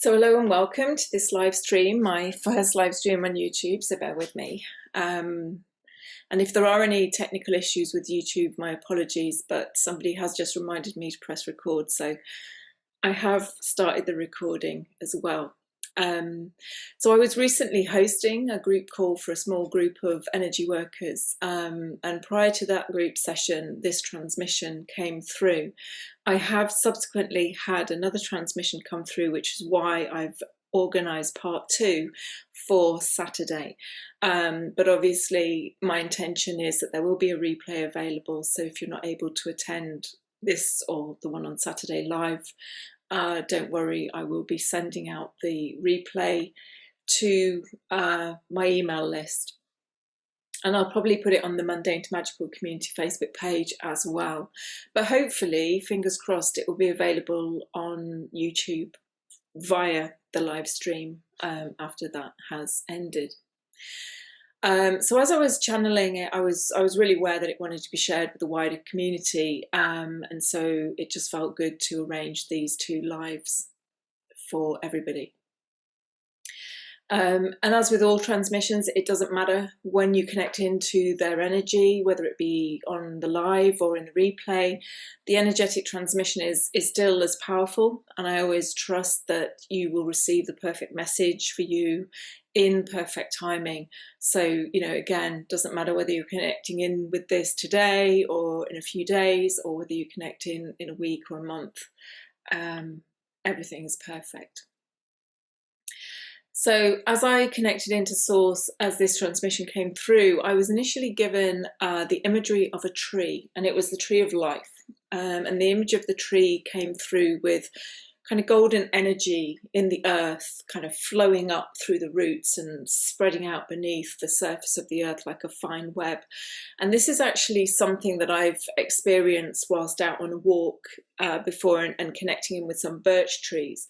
So hello and welcome to this live stream, my first live stream on YouTube, so bear with me. And if there are any technical issues with YouTube, my apologies, but somebody has just reminded me to press record, so I have started the recording as well. So I was recently hosting a group call for a small group of energy workers, and prior to that group session, this transmission came through. I have subsequently had another transmission come through, which is why I've organised part 2 for Saturday. But obviously my intention is that there will be a replay available, so if you're not able to attend this or the one on Saturday live, don't worry, I will be sending out the replay to my email list. And I'll probably put it on the Mundane to Magical Community Facebook page as well. But hopefully, fingers crossed, it will be available on YouTube via the live stream after that has ended. So as I was channeling it, I was really aware that it wanted to be shared with the wider community, and so it just felt good to arrange these 2 lives for everybody. And as with all transmissions, it doesn't matter when you connect into their energy, whether it be on the live or in the replay, the energetic transmission is still as powerful. And I always trust that you will receive the perfect message for you in perfect timing. So, you know, again, doesn't matter whether you're connecting in with this today or in a few days, or whether you connect in a week or a month, everything is perfect. So as I connected into Source, as this transmission came through, I was initially given the imagery of a tree, and it was the tree of life. And the image of the tree came through with kind of golden energy in the earth, kind of flowing up through the roots and spreading out beneath the surface of the earth like a fine web. And this is actually something that I've experienced whilst out on a walk before and connecting in with some birch trees.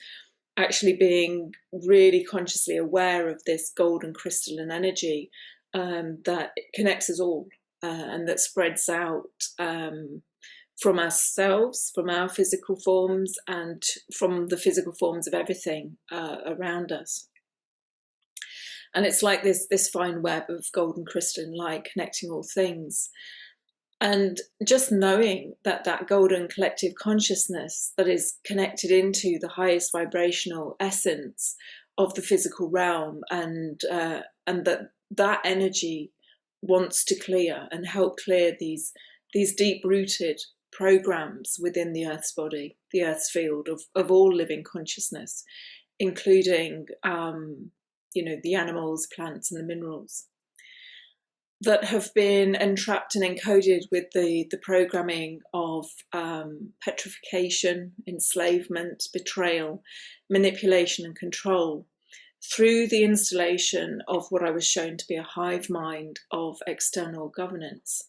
Actually being really consciously aware of this golden crystalline energy that connects us all and that spreads out from ourselves, from our physical forms, and from the physical forms of everything around us. And it's like this fine web of golden crystalline light connecting all things. And just knowing that that golden collective consciousness that is connected into the highest vibrational essence of the physical realm, and that energy wants to clear and help clear these deep-rooted programs within the Earth's body, the Earth's field of all living consciousness, including you know, the animals, plants, and the minerals, that have been entrapped and encoded with the programming of petrification, enslavement, betrayal, manipulation and control through the installation of what I was shown to be a hive mind of external governance.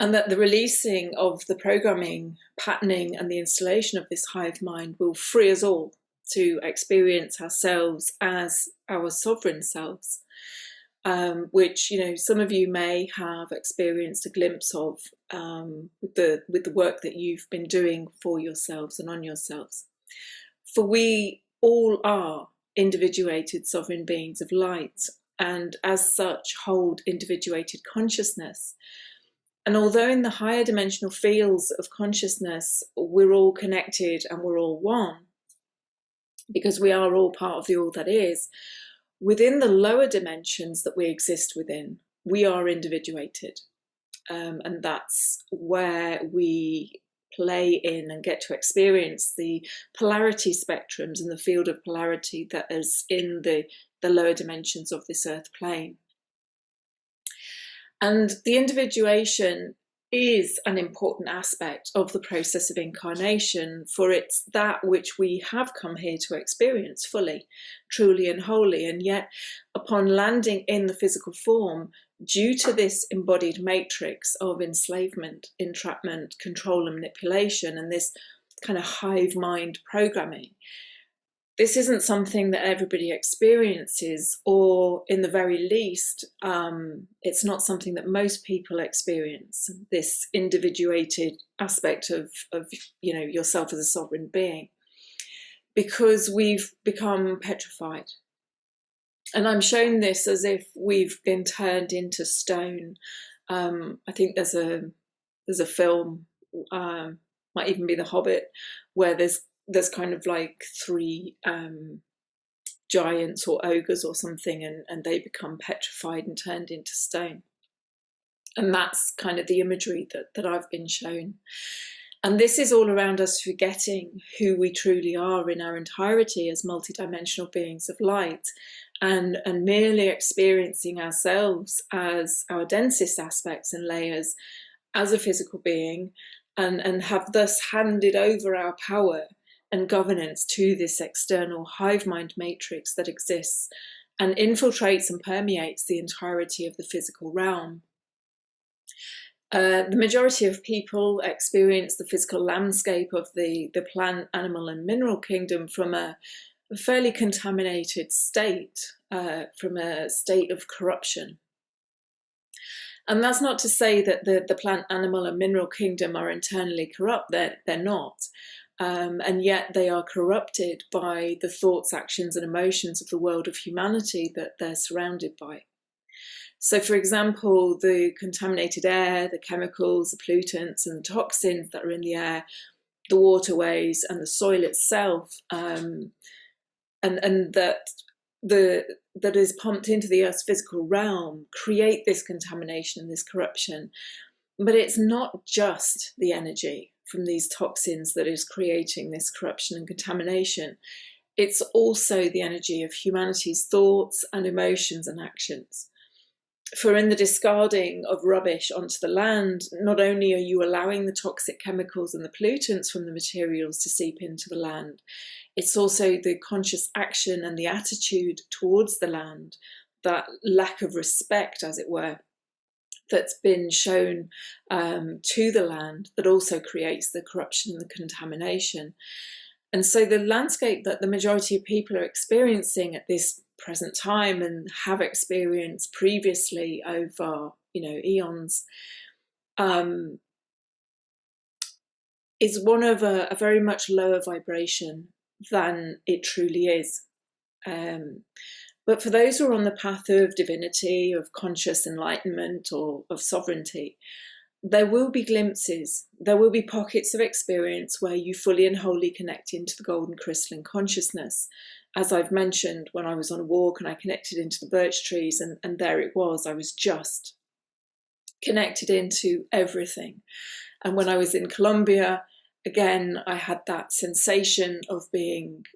And that the releasing of the programming, patterning and the installation of this hive mind will free us all to experience ourselves as our sovereign selves. Which, you know, some of you may have experienced a glimpse of with the work that you've been doing for yourselves and on yourselves. For we all are individuated sovereign beings of light, and as such hold individuated consciousness. And although in the higher dimensional fields of consciousness we're all connected and we're all one, because we are all part of the all that is, within the lower dimensions that we exist within, we are individuated. And that's where we play in and get to experience the polarity spectrums and the field of polarity that is in the lower dimensions of this earth plane. And the individuation is an important aspect of the process of incarnation, for it's that which we have come here to experience fully, truly and wholly. And yet, upon landing in the physical form, due to this embodied matrix of enslavement, entrapment, control and manipulation, and this kind of hive mind programming, this isn't something that everybody experiences, or in the very least, it's not something that most people experience, this individuated aspect of you know, yourself as a sovereign being. because we've become petrified. And I'm shown this as if we've been turned into stone. I think there's a film, might even be The Hobbit, where there's kind of like three giants or ogres or something, and they become petrified and turned into stone. And that's kind of the imagery that I've been shown. And this is all around us forgetting who we truly are in our entirety as multidimensional beings of light, and merely experiencing ourselves as our densest aspects and layers as a physical being, and have thus handed over our power and governance to this external hive mind matrix that exists and infiltrates and permeates the entirety of the physical realm. The majority of people experience the physical landscape of the plant, animal and mineral kingdom from a fairly contaminated state, from a state of corruption. And that's not to say that the plant, animal and mineral kingdom are internally corrupt. They're not. And yet they are corrupted by the thoughts, actions and emotions of the world of humanity that they're surrounded by. So, for example, the contaminated air, the chemicals, the pollutants and the toxins that are in the air, the waterways and the soil itself, and that is pumped into the Earth's physical realm, create this contamination and this corruption. But it's not just the energy from these toxins that is creating this corruption and contamination. It's also the energy of humanity's thoughts and emotions and actions. For in the discarding of rubbish onto the land, not only are you allowing the toxic chemicals and the pollutants from the materials to seep into the land, it's also the conscious action and the attitude towards the land, that lack of respect, as it were, that's been shown to the land, that also creates the corruption and the contamination. And so the landscape that the majority of people are experiencing at this present time and have experienced previously over, eons, is one of a very much lower vibration than it truly is. But for those who are on the path of divinity, of conscious enlightenment or of sovereignty, there will be glimpses, there will be pockets of experience where you fully and wholly connect into the golden crystalline consciousness. As I've mentioned, when I was on a walk and I connected into the birch trees, and there it was, I was just connected into everything. And when I was in Colombia, again, I had that sensation of being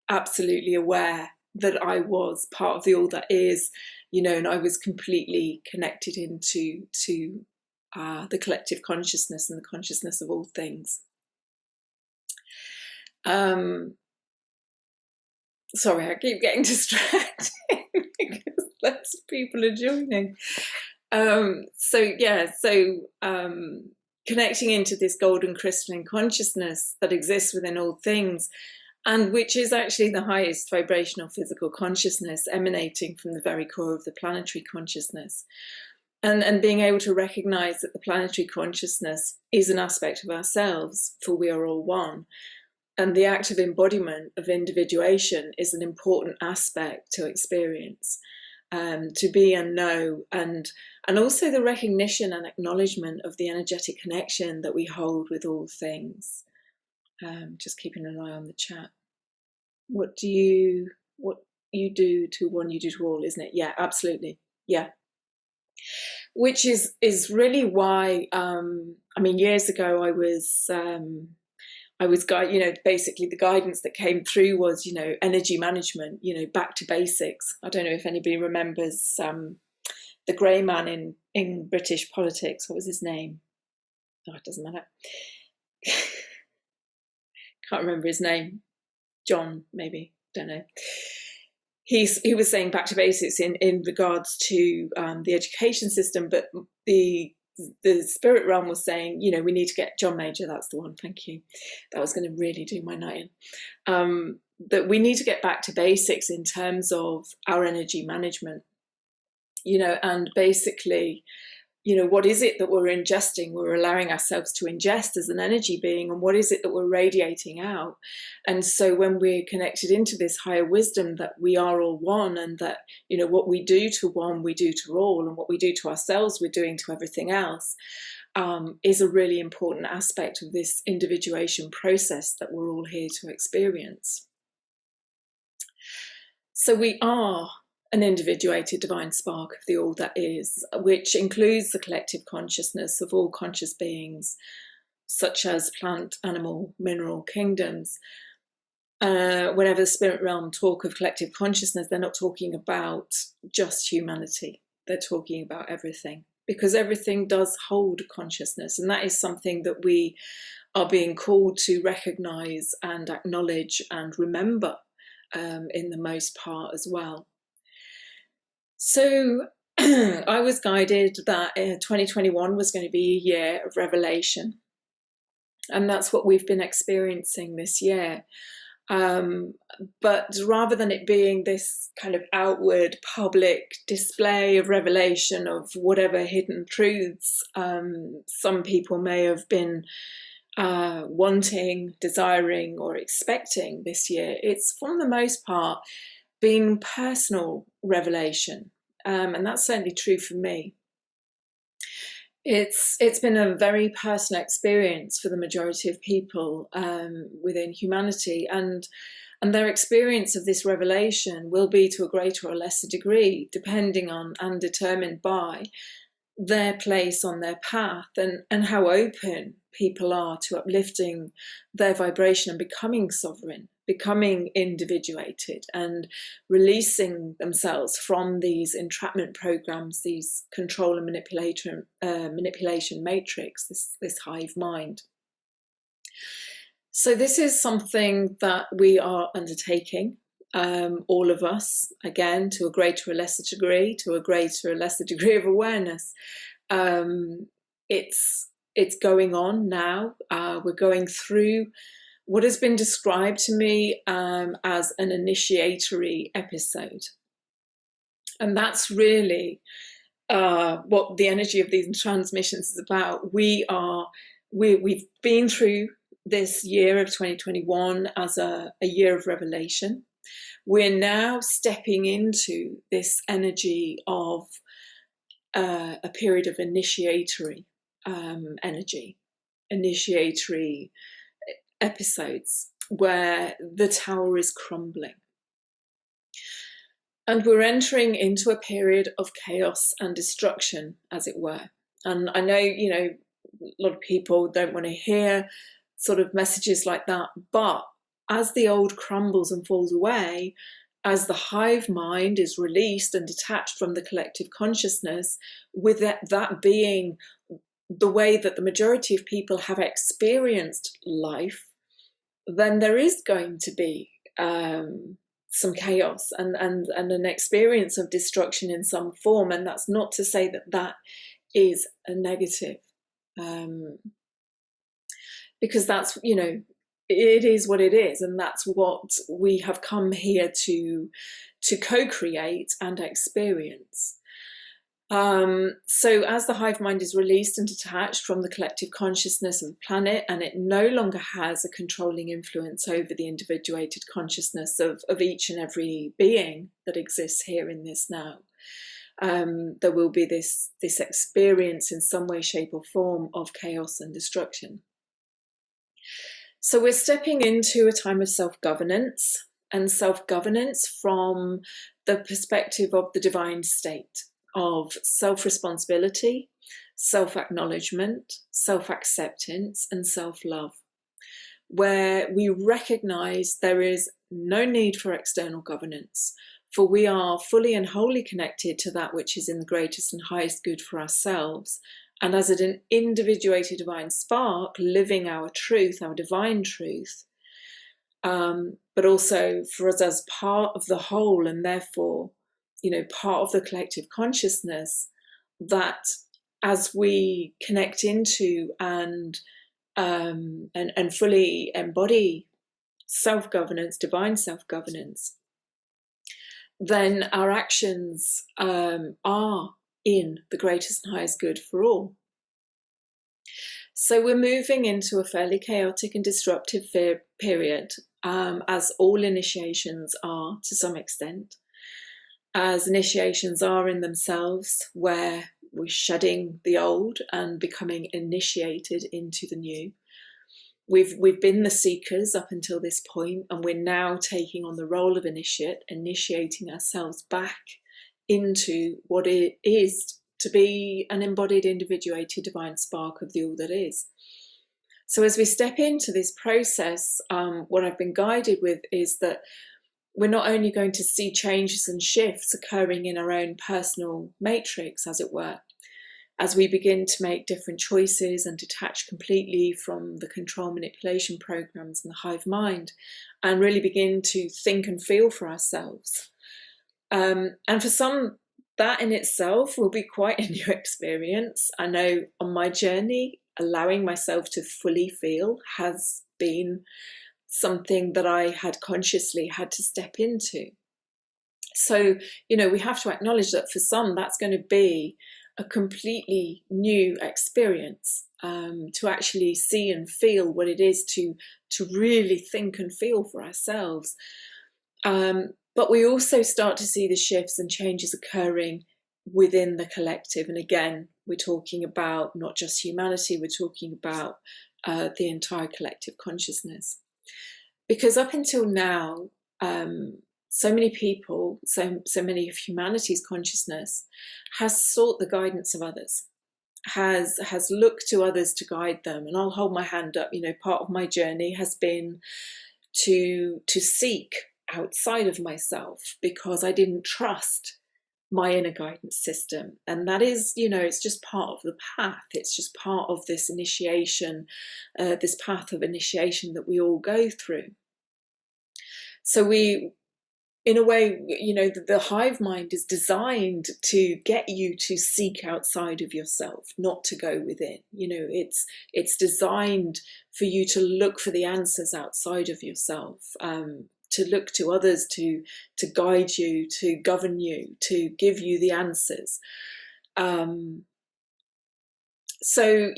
absolutely aware that I was part of the all that is, and I was completely connected into the collective consciousness and the consciousness of all things. Sorry, I keep getting distracted because lots of people are joining. Connecting into this golden crystalline consciousness that exists within all things, and which is actually the highest vibrational physical consciousness emanating from the very core of the planetary consciousness. And being able to recognize that the planetary consciousness is an aspect of ourselves, for we are all one. And the act of embodiment of individuation is an important aspect to experience, to be and know, and also the recognition and acknowledgement of the energetic connection that we hold with all things. Just keeping an eye on the chat. What you do to one, you do to all, isn't it? Yeah, absolutely. Yeah. Which is really why, years ago I was basically the guidance that came through was, energy management, back to basics. I don't know if anybody remembers the grey man in British politics. What was his name? Oh, it doesn't matter. Can't remember his name. John, maybe, don't know. He was saying back to basics in regards to the education system, but the spirit realm was saying, we need to get John Major, that's the one, thank you. That was going to really do my night in. That we need to get back to basics in terms of our energy management, and basically, what is it that we're ingesting, we're allowing ourselves to ingest as an energy being, and what is it that we're radiating out? And so when we're connected into this higher wisdom that we are all one, and that, what we do to one, we do to all, and what we do to ourselves, we're doing to everything else, is a really important aspect of this individuation process that we're all here to experience. So we are an individuated divine spark of the all that is, which includes the collective consciousness of all conscious beings, such as plant, animal, mineral kingdoms. Whenever the spirit realm talk of collective consciousness, they're not talking about just humanity. They're talking about everything, because everything does hold consciousness, and that is something that we are being called to recognize and acknowledge and remember in the most part as well. So I was guided that 2021 was going to be a year of revelation. And that's what we've been experiencing this year. But rather than it being this kind of outward public display of revelation of whatever hidden truths some people may have been wanting, desiring, or expecting this year, it's for the most part been personal revelation, and that's certainly true for me. It's been a very personal experience for the majority of people within humanity, and their experience of this revelation will be to a greater or lesser degree, depending on and determined by their place on their path, and how open people are to uplifting their vibration and becoming sovereign, becoming individuated, and releasing themselves from these entrapment programs, these control and manipulation matrix, this hive mind. So this is something that we are undertaking, all of us, again, to a greater or lesser degree, to a greater or lesser degree of awareness. It's going on now. We're going through what has been described to me as an initiatory episode. And that's really what the energy of these transmissions is about. We've been through this year of 2021 as a year of revelation. We're now stepping into this energy of a period of initiatory energy, initiatory episodes where the tower is crumbling. And we're entering into a period of chaos and destruction, as it were. And I know, a lot of people don't want to hear sort of messages like that, but as the old crumbles and falls away, as the hive mind is released and detached from the collective consciousness, with that being the way that the majority of people have experienced life, then there is going to be some chaos and an experience of destruction in some form. And that's not to say that that is a negative, because that's, it is what it is, and that's what we have come here to co-create and experience. So as the hive mind is released and detached from the collective consciousness of the planet, and it no longer has a controlling influence over the individuated consciousness of each and every being that exists here in this now, there will be this experience in some way, shape or form of chaos and destruction. So we're stepping into a time of self-governance, and self-governance from the perspective of the divine state of self-responsibility, self-acknowledgement, self-acceptance, and self-love, where we recognize there is no need for external governance, for we are fully and wholly connected to that which is in the greatest and highest good for ourselves. And as an individuated divine spark, living our truth, our divine truth, but also for us as part of the whole, and therefore, part of the collective consciousness, that as we connect into and fully embody self-governance, divine self-governance, then our actions are in the greatest and highest good for all. So we're moving into a fairly chaotic and disruptive period, as all initiations are to some extent, as initiations are in themselves, where we're shedding the old and becoming initiated into the new. We've been the seekers up until this point, and we're now taking on the role of initiate, initiating ourselves back into what it is to be an embodied, individuated divine spark of the all that is. So as we step into this process, what I've been guided with is that we're not only going to see changes and shifts occurring in our own personal matrix, as it were, as we begin to make different choices and detach completely from the control manipulation programs and the hive mind, and really begin to think and feel for ourselves. And for some, that in itself will be quite a new experience. I know on my journey, allowing myself to fully feel has been something that I had consciously had to step into. So, we have to acknowledge that for some, that's going to be a completely new experience, to actually see and feel what it is to really think and feel for ourselves. But we also start to see the shifts and changes occurring within the collective. And again, we're talking about not just humanity, we're talking about the entire collective consciousness. Because up until now, so many people, so many of humanity's consciousness has sought the guidance of others, has looked to others to guide them. And I'll hold my hand up, part of my journey has been to seek outside of myself, because I didn't trust my inner guidance system. And that is, it's just part of the path. It's just part of this initiation, this path of initiation that we all go through. So we, in a way, the hive mind is designed to get you to seek outside of yourself, not to go within. It's designed for you to look for the answers outside of yourself, to look to others to guide you, to govern you, to give you the answers. So,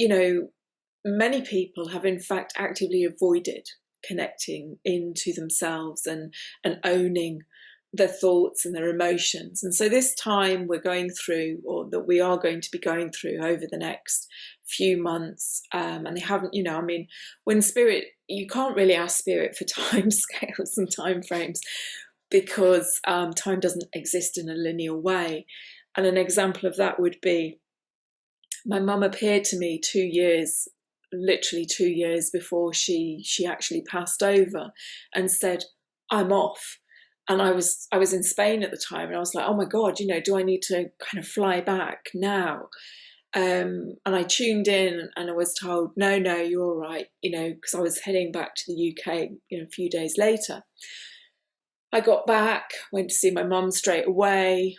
many people have in fact actively avoided connecting into themselves and owning their thoughts and their emotions. And so this time we're going through, or that we are going to be going through over the next few months, and they haven't, when spirit, you can't really ask spirit for time scales and time frames, because time doesn't exist in a linear way. And an example of that would be, my mum appeared to me literally 2 years before she actually passed over, and said, "I'm off." And I was in Spain at the time, and I was like, oh my God, do I need to kind of fly back now? And I tuned in, and I was told, no, you're all right, because I was heading back to the UK, a few days later. I got back, went to see my mum straight away.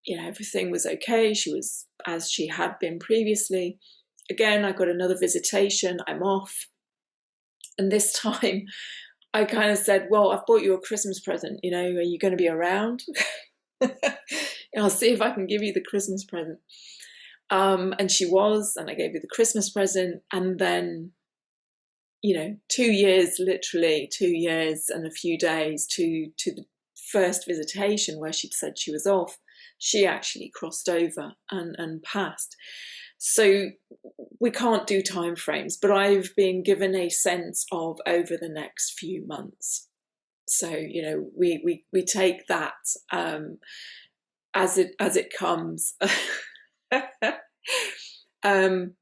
Everything was okay. She was as she had been previously. Again, I got another visitation. I'm off. And this time I kind of said, well, I've bought you a Christmas present, are you going to be around? I'll see if I can give you the Christmas present. And she was, and I gave her the Christmas present. And then, 2 years, literally 2 years and a few days to the first visitation where she'd said she was off, she actually crossed over and passed. So we can't do time frames, but I've been given a sense of over the next few months. So, we take that as it comes. But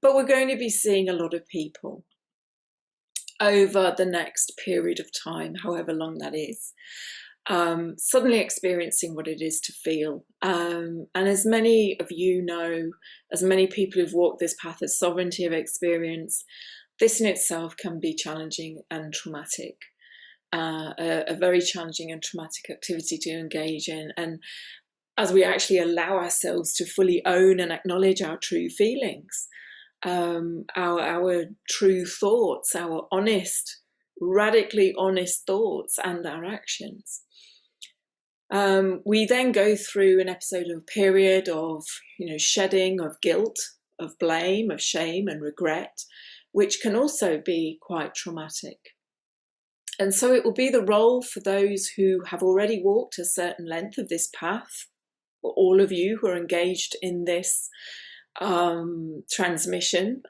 we're going to be seeing a lot of people over the next period of time, however long that is. Suddenly experiencing what it is to feel. And as many of you know, as many people who've walked this path of sovereignty of experience, this in itself can be challenging and traumatic. A very challenging and traumatic activity to engage in. And as we actually allow ourselves to fully own and acknowledge our true feelings, our true thoughts, our honest, radically honest thoughts and our actions, We then go through an episode of a period of, shedding of guilt, of blame, of shame and regret, which can also be quite traumatic. And so it will be the role for those who have already walked a certain length of this path, or all of you who are engaged in this transmission,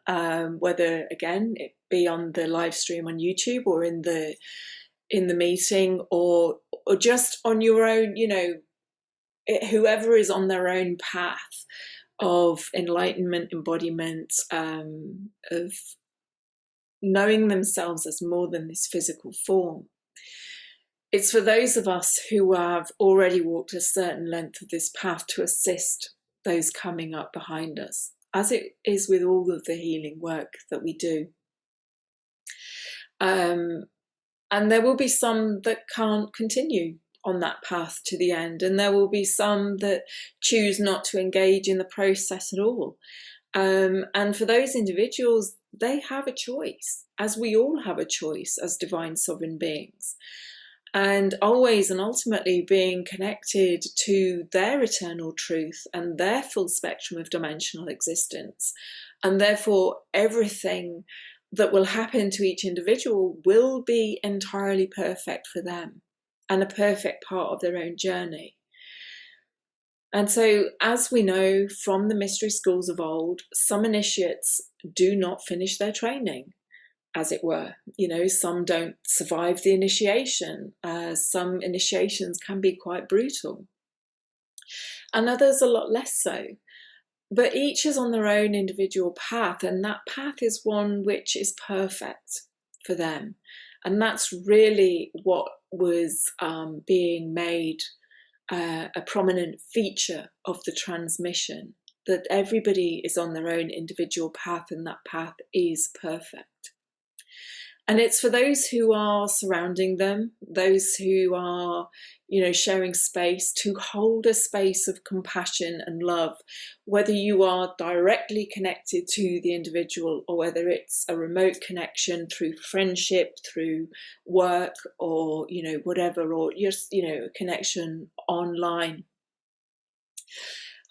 whether again it be on the live stream on YouTube or in the meeting, or just on your own, whoever is on their own path of enlightenment, embodiment, of knowing themselves as more than this physical form. It's for those of us who have already walked a certain length of this path to assist those coming up behind us, as it is with all of the healing work that we do. And there will be some that can't continue on that path to the end, and there will be some that choose not to engage in the process at all. And for those individuals, they have a choice, as we all have a choice as divine sovereign beings. And always and ultimately being connected to their eternal truth and their full spectrum of dimensional existence. And therefore, everything that will happen to each individual will be entirely perfect for them and a perfect part of their own journey. And so, as we know from the mystery schools of old, some initiates do not finish their training, as it were. Some don't survive the initiation. Some initiations can be quite brutal, and others a lot less so. But each is on their own individual path, and that path is one which is perfect for them. And that's really what was being made a prominent feature of the transmission, that everybody is on their own individual path, and that path is perfect. And it's for those who are surrounding them, those who are, sharing space, to hold a space of compassion and love, whether you are directly connected to the individual or whether it's a remote connection through friendship, through work, or, whatever, or just, a connection online.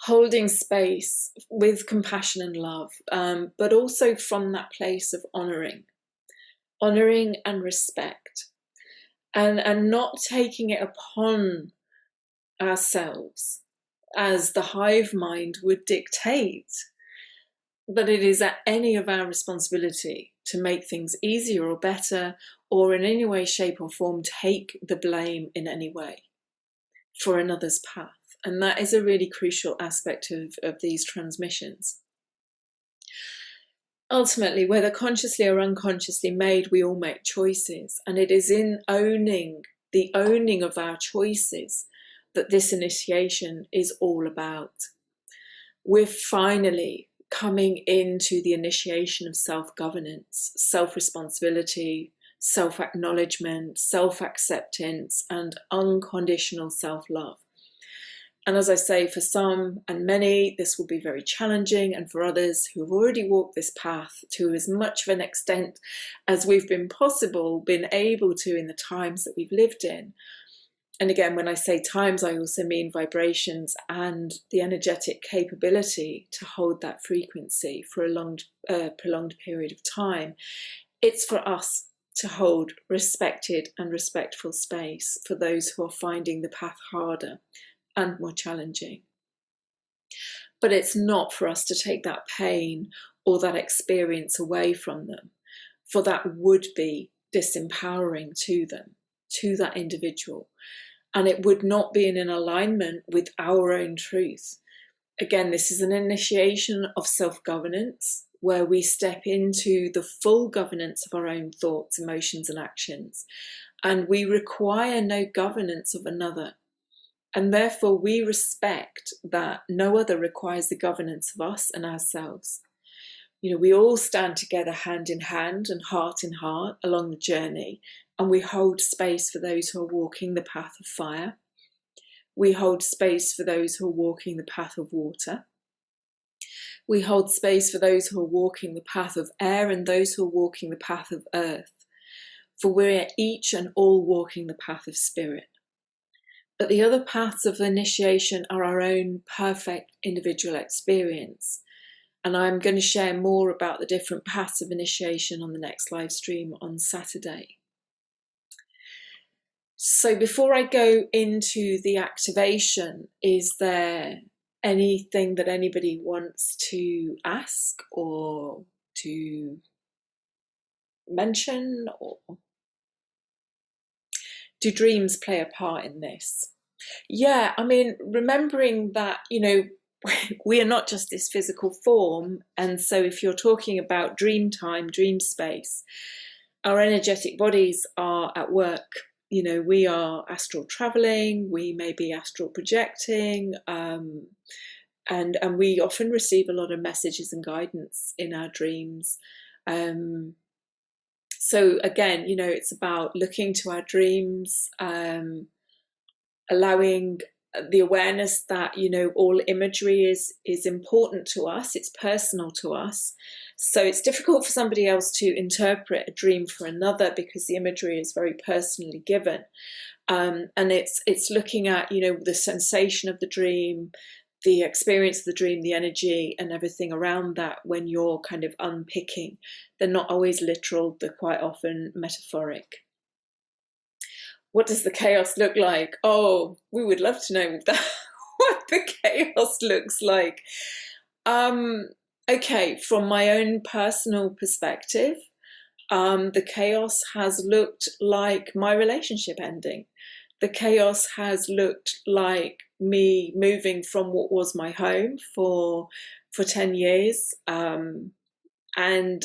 Holding space with compassion and love, but also from that place of honouring and respect, and not taking it upon ourselves as the hive mind would dictate that it is at any of our responsibility to make things easier or better, or in any way, shape or form take the blame in any way for another's path. And that is a really crucial aspect of these transmissions. Ultimately, whether consciously or unconsciously made, we all make choices. And it is in the owning of our choices that this initiation is all about. We're finally coming into the initiation of self-governance, self-responsibility, self-acknowledgement, self-acceptance, and unconditional self-love. And as I say, for some and many, this will be very challenging. And for others who have already walked this path to as much of an extent as we've been able to in the times that we've lived in. And again, when I say times, I also mean vibrations and the energetic capability to hold that frequency for a prolonged period of time. It's for us to hold respected and respectful space for those who are finding the path harder and more challenging. But it's not for us to take that pain or that experience away from them, for that would be disempowering to them, to that individual, and it would not be in an alignment with our own truth. Again, this is an initiation of self-governance, where we step into the full governance of our own thoughts, emotions, and actions, and we require no governance of another. And therefore we respect that no other requires the governance of us and ourselves. We all stand together hand in hand and heart in heart along the journey, and we hold space for those who are walking the path of fire. We hold space for those who are walking the path of water. We hold space for those who are walking the path of air and those who are walking the path of earth. For we're each and all walking the path of spirit. But the other paths of initiation are our own perfect individual experience. And I'm going to share more about the different paths of initiation on the next live stream on Saturday. So before I go into the activation, is there anything that anybody wants to ask or to mention? Or do dreams play a part in this? Yeah, I mean, remembering that, you know, we are not just this physical form. And so if you're talking about dream time, dream space, our energetic bodies are at work. You know, we are astral traveling, we may be astral projecting, and we often receive a lot of messages and guidance in our dreams. So again, you know, it's about looking to our dreams, allowing the awareness that, you know, all imagery is important to us, it's personal to us. So it's difficult for somebody else to interpret a dream for another because the imagery is very personally given. And it's looking at, you know, the sensation of the dream, the experience of the dream, the energy and everything around that when you're kind of unpicking. They're not always literal, they're quite often metaphoric. What does the chaos look like? Oh, we would love to know that, what the chaos looks like. Okay, from my own personal perspective, the chaos has looked like my relationship ending. The chaos has looked like me moving from what was my home for 10 years and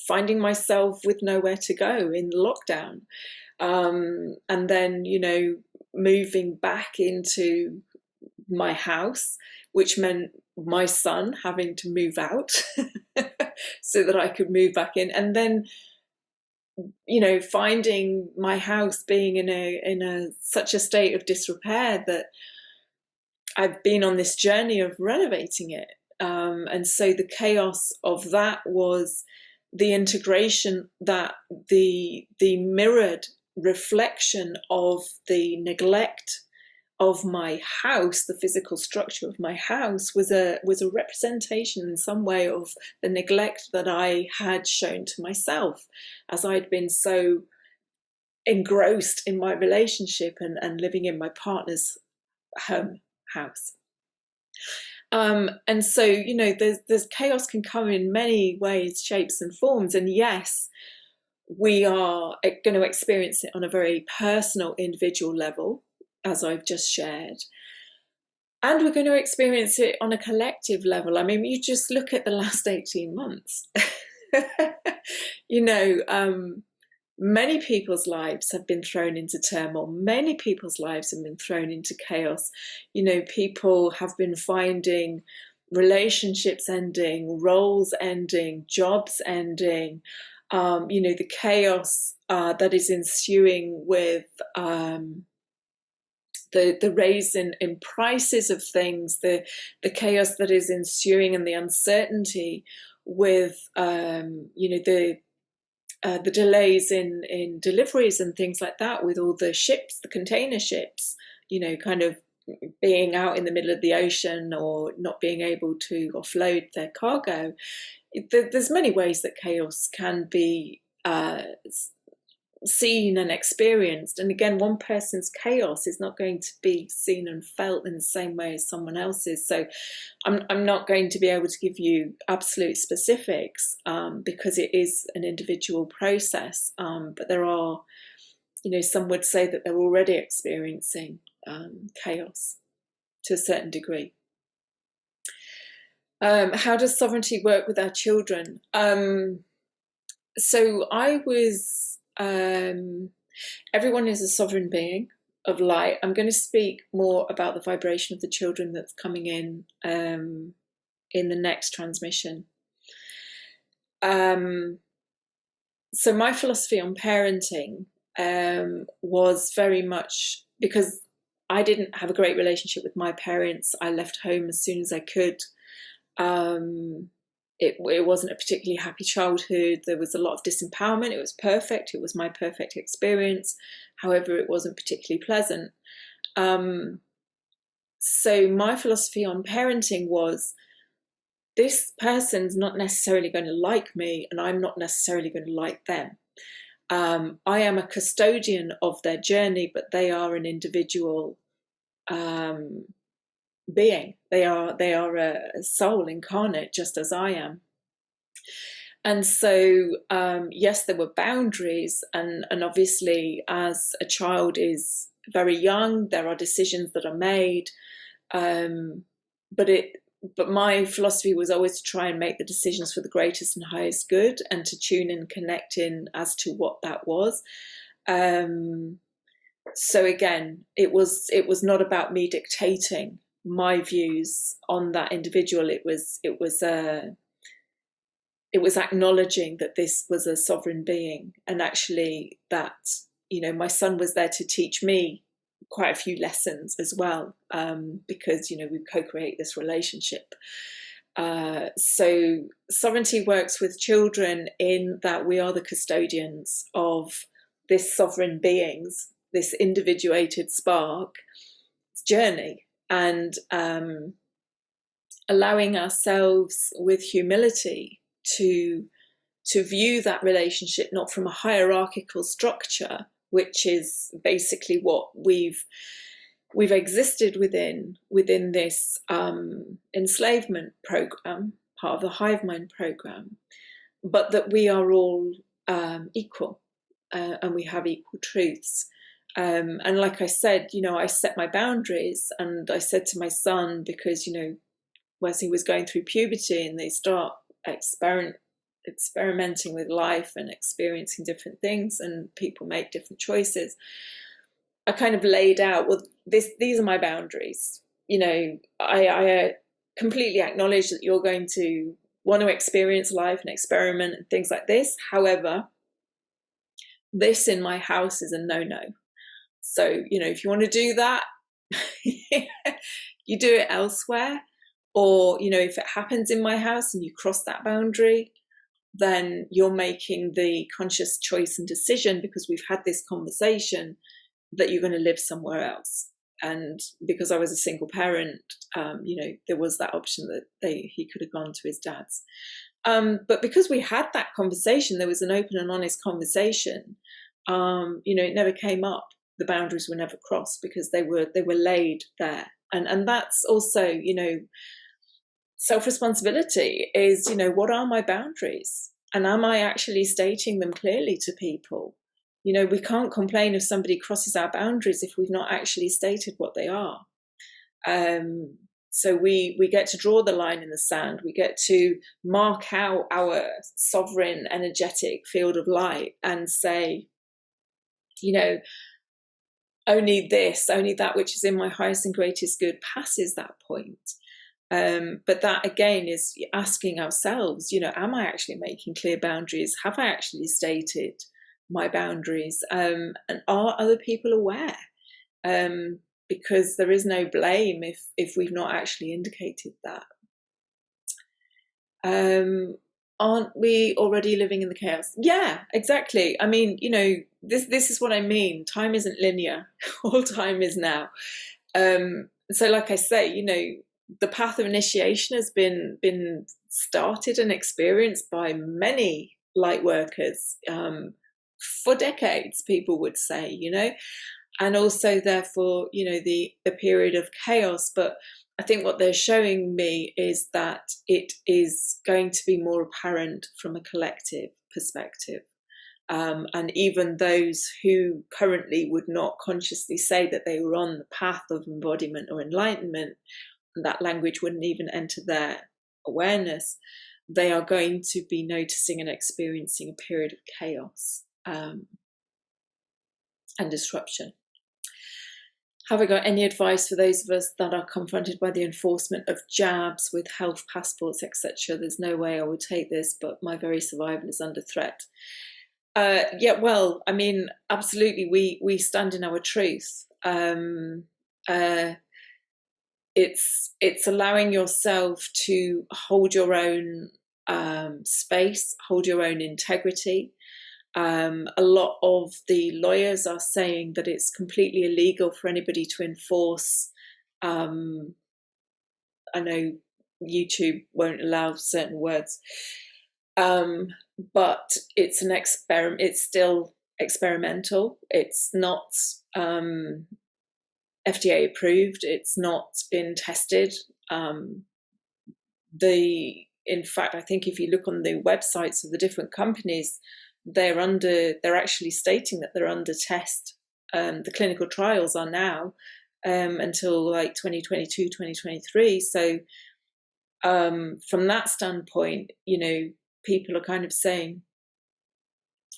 finding myself with nowhere to go in lockdown. And then, you know, moving back into my house, which meant my son having to move out so that I could move back in. And then, you know, finding my house being in such a state of disrepair that I've been on this journey of renovating it. And so the chaos of that was the integration, that the mirrored reflection of the neglect of my house, the physical structure of my house, was a representation in some way of the neglect that I had shown to myself, as I'd been so engrossed in my relationship and living in my partner's house. And so, you know, there's chaos can come in many ways, shapes and forms. And yes, we are going to experience it on a very personal, individual level, as I've just shared. And we're going to experience it on a collective level. I mean, you just look at the last 18 months. You know, many people's lives have been thrown into turmoil. Many people's lives have been thrown into chaos. You know, people have been finding relationships ending, roles ending, jobs ending. You know, the chaos that is ensuing with the raise in prices of things, the chaos that is ensuing and the uncertainty with, you know, the delays in deliveries and things like that, with all the ships, the container ships, you know, kind of being out in the middle of the ocean or not being able to offload their cargo. There's many ways that chaos can be seen and experienced. And again, one person's chaos is not going to be seen and felt in the same way as someone else's. So I'm not going to be able to give you absolute specifics because it is an individual process. But there are, you know, some would say that they're already experiencing chaos to a certain degree. How does sovereignty work with our children? So I was, everyone is a sovereign being of light. I'm going to speak more about the vibration of the children that's coming in the next transmission. So my philosophy on parenting was very much because I didn't have a great relationship with my parents. I left home as soon as I could. It wasn't a particularly happy childhood. There was a lot of disempowerment. It was perfect. It was my perfect experience. However, it wasn't particularly pleasant. So my philosophy on parenting was, this person's not necessarily going to like me, and I'm not necessarily going to like them. I am a custodian of their journey, but they are an individual being. They are a soul incarnate, just as I am. And so, yes, there were boundaries, and obviously, as a child is very young, there are decisions that are made. But my philosophy was always to try and make the decisions for the greatest and highest good, and to tune and connect in as to what that was. So again, it was not about me dictating my views on that individual. It was acknowledging that this was a sovereign being, and actually that, my son was there to teach me quite a few lessons as well, because we co-create this relationship. So sovereignty works with children in that we are the custodians of this sovereign being's, this individuated spark journey, and allowing ourselves with humility to view that relationship not from a hierarchical structure, which is basically what we've existed within this enslavement program, part of the hive mind program, but that we are all equal, and we have equal truths. And like I said, I set my boundaries, and I said to my son, because as he was going through puberty and they start experimenting with life and experiencing different things, and people make different choices, I kind of laid out, well, these are my boundaries. I completely acknowledge that you're going to want to experience life and experiment and things like this. However, this in my house is a no-no. So, if you want to do that, you do it elsewhere. Or, if it happens in my house and you cross that boundary, then you're making the conscious choice and decision, because we've had this conversation, that you're going to live somewhere else. And because I was a single parent, there was that option that he could have gone to his dad's. But because we had that conversation, there was an open and honest conversation. It never came up. The boundaries were never crossed, because they were laid there. And that's also, self-responsibility is, what are my boundaries? And am I actually stating them clearly to people? We can't complain if somebody crosses our boundaries if we've not actually stated what they are. So we get to draw the line in the sand. We get to mark out our sovereign energetic field of light and say, only that which is in my highest and greatest good passes that point. But that again is asking ourselves, am I actually making clear boundaries? Have I actually stated my boundaries? And are other people aware? Because there is no blame if we've not actually indicated that. Aren't we already living in the chaos? Yeah, exactly. I mean, this is what I mean. Time isn't linear. All time is now. So like I say, the path of initiation has been started and experienced by many light workers for decades, people would say, and also therefore, the period of chaos. But I think what they're showing me is that it is going to be more apparent from a collective perspective. And even those who currently would not consciously say that they were on the path of embodiment or enlightenment, and that language wouldn't even enter their awareness, they are going to be noticing and experiencing a period of chaos and disruption. Have I got any advice for those of us that are confronted by the enforcement of jabs with health passports, etc.? There's no way I would take this, but my very survival is under threat. Yeah, well, I mean, absolutely, we stand in our truth. It's allowing yourself to hold your own space, hold your own integrity, A lot of the lawyers are saying that it's completely illegal for anybody to enforce. I know YouTube won't allow certain words, but it's an experiment. It's still experimental. It's not FDA approved. It's not been tested. In fact, I think if you look on the websites of the different companies, they're actually stating that they're under test. The clinical trials are now until like 2022, 2023. So from that standpoint, you know, people are kind of saying,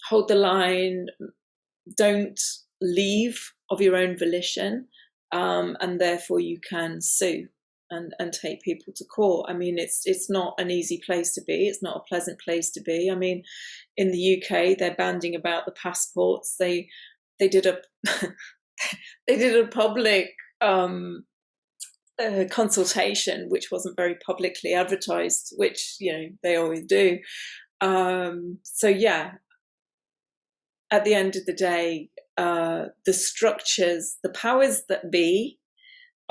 hold the line, don't leave of your own volition, and therefore you can sue and take people to court. I mean, it's not an easy place to be. It's not a pleasant place to be. I mean, in the UK, they're banding about the passports. They did a they did a public consultation, which wasn't very publicly advertised, which, you know, they always do. So yeah, at the end of the day, the structures, the powers that be,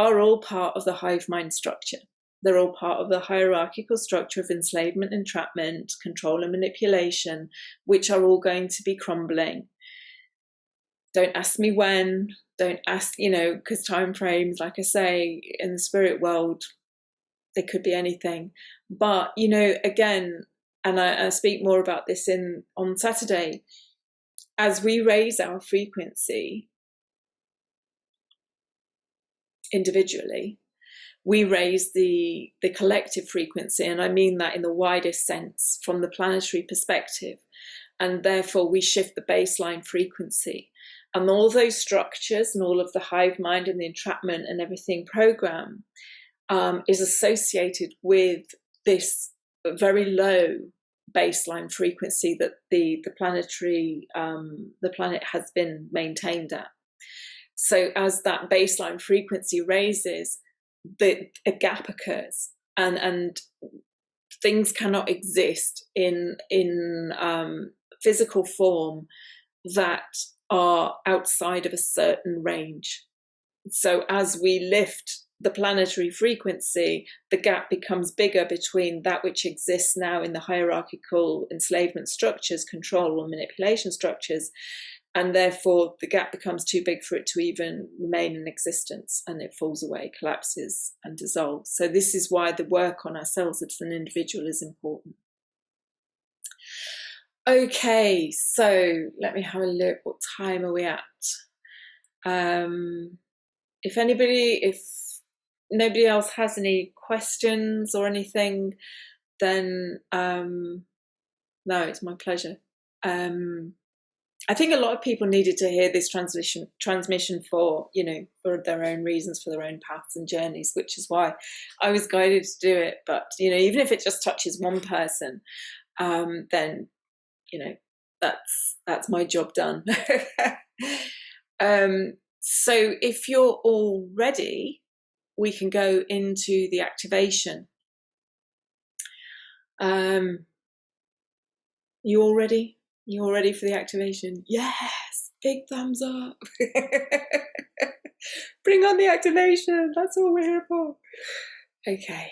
are all part of the hive mind structure. They're all part of the hierarchical structure of enslavement, entrapment, control and manipulation, which are all going to be crumbling. Don't ask me when, don't ask, you know, because time frames, like I say, in the spirit world, they could be anything. But, you know, again, and I speak more about this on Saturday, as we raise our frequency individually, we raise the collective frequency, and I mean that in the widest sense from the planetary perspective, and therefore we shift the baseline frequency, and all those structures and all of the hive mind and the entrapment and everything program is associated with this very low baseline frequency that the planet has been maintained at. So as that baseline frequency raises, a gap occurs, and things cannot exist in physical form that are outside of a certain range. So as we lift the planetary frequency, the gap becomes bigger between that which exists now in the hierarchical enslavement structures, control or manipulation structures, and therefore the gap becomes too big for it to even remain in existence, and it falls away, collapses and dissolves. So this is why the work on ourselves as an individual is important. Okay, so let me have a look. What time are we at? If nobody else has any questions or anything, then no, it's my pleasure. I think a lot of people needed to hear this transmission for, you know, for their own reasons, for their own paths and journeys, which is why I was guided to do it. But, you know, even if it just touches one person, then, you know, that's my job done. So if you're all ready, we can go into the activation. You all ready? You all ready for the activation? Yes! Big thumbs up! Bring on the activation! That's all we're here for. Okay.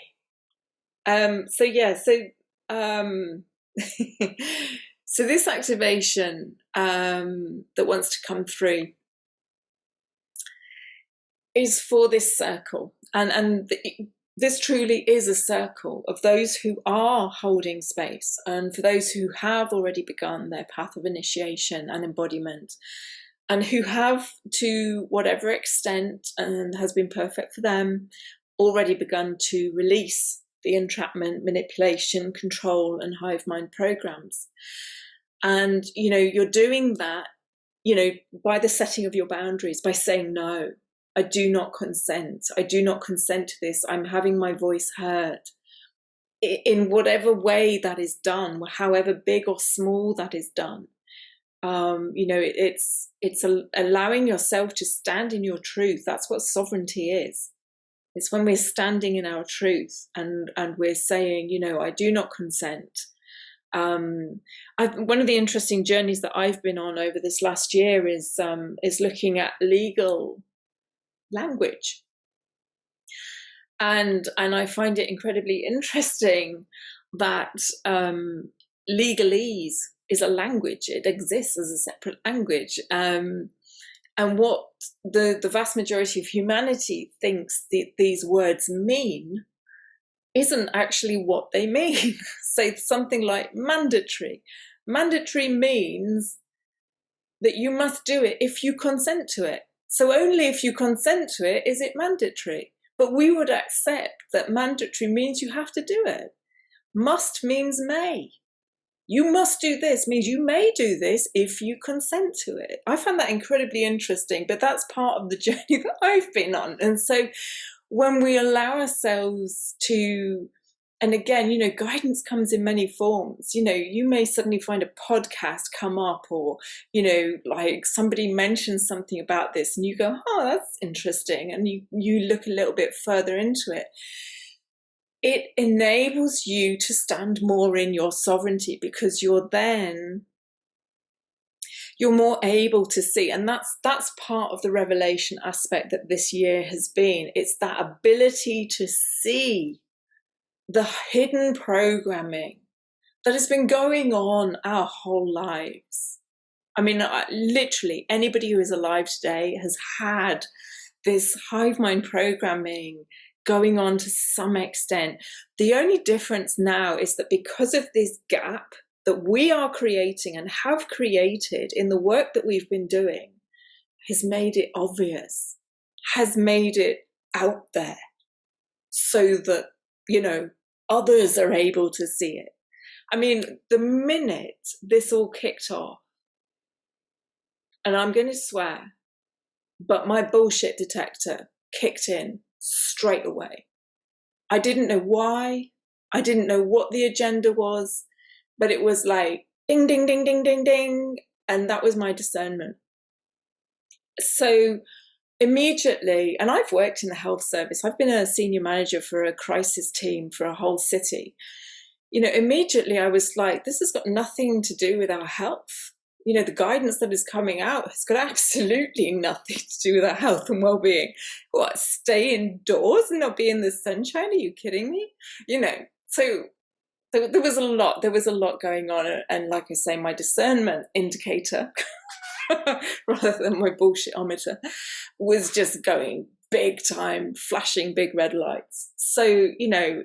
So this activation that wants to come through is for this circle, and this truly is a circle of those who are holding space, and for those who have already begun their path of initiation and embodiment, and who have, to whatever extent and has been perfect for them, already begun to release the entrapment, manipulation, control and hive mind programs. And, you know, you're doing that, you know, by the setting of your boundaries, by saying no. I do not consent. I do not consent to this. I'm having my voice heard. In whatever way that is done, however big or small that is done, you know, it's allowing yourself to stand in your truth. That's what sovereignty is. It's when we're standing in our truth and we're saying, you know, I do not consent. One of the interesting journeys that I've been on over this last year is looking at legal language, and I find it incredibly interesting that legalese is a language. It exists as a separate language, and what the vast majority of humanity thinks these words mean isn't actually what they mean. Say something like mandatory. Mandatory means that you must do it if you consent to it. So only if you consent to it is it mandatory. But we would accept that mandatory means you have to do it. Must means may. You must do this means you may do this if you consent to it. I find that incredibly interesting, but that's part of the journey that I've been on. And so when we allow ourselves to, and again, you know, guidance comes in many forms. You know, you may suddenly find a podcast come up, or, you know, like somebody mentions something about this and you go, oh, that's interesting. And you look a little bit further into it. It enables you to stand more in your sovereignty, because you're more able to see. And that's part of the revelation aspect that this year has been. It's that ability to see the hidden programming that has been going on our whole lives. I mean, literally anybody who is alive today has had this hive mind programming going on to some extent. The only difference now is that because of this gap that we are creating and have created in the work that we've been doing, has made it obvious, has made it out there, so that, you know, others are able to see it. I mean, the minute this all kicked off, and I'm going to swear, but my bullshit detector kicked in straight away. I didn't know why. I didn't know what the agenda was, but it was like ding, ding, ding, ding, ding, ding. And that was my discernment. So immediately, and I've worked in the health service, I've been a senior manager for a crisis team for a whole city. You know, immediately I was like, this has got nothing to do with our health. You know, the guidance that is coming out has got absolutely nothing to do with our health and well-being. What, stay indoors and not be in the sunshine? Are you kidding me? You know, so there was a lot going on. And like I say, my discernment indicator, rather than my bullshitometer, was just going big time, flashing big red lights. So, you know,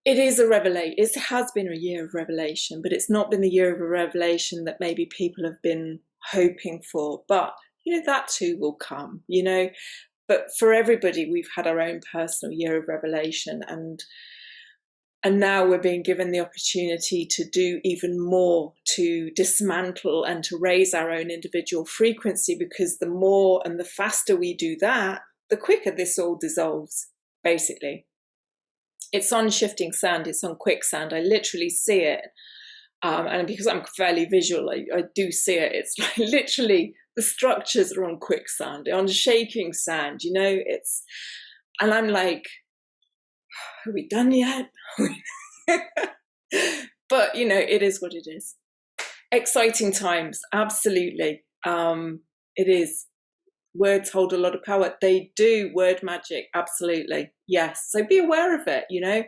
it is a revelation. It has been a year of revelation, but it's not been the year of a revelation that maybe people have been hoping for. But, you know, that too will come, you know. But for everybody, we've had our own personal year of revelation, and now we're being given the opportunity to do even more, to dismantle and to raise our own individual frequency, because the more and the faster we do that, the quicker this all dissolves, basically. It's on shifting sand, it's on quicksand. I literally see it. And because I'm fairly visual, I do see it. It's like literally the structures are on quicksand, on shaking sand, you know, and I'm like, are we done yet? But, you know, it is what it is. Exciting times, absolutely. It is. Words hold a lot of power. They do. Word magic, absolutely. Yes. So be aware of it, you know,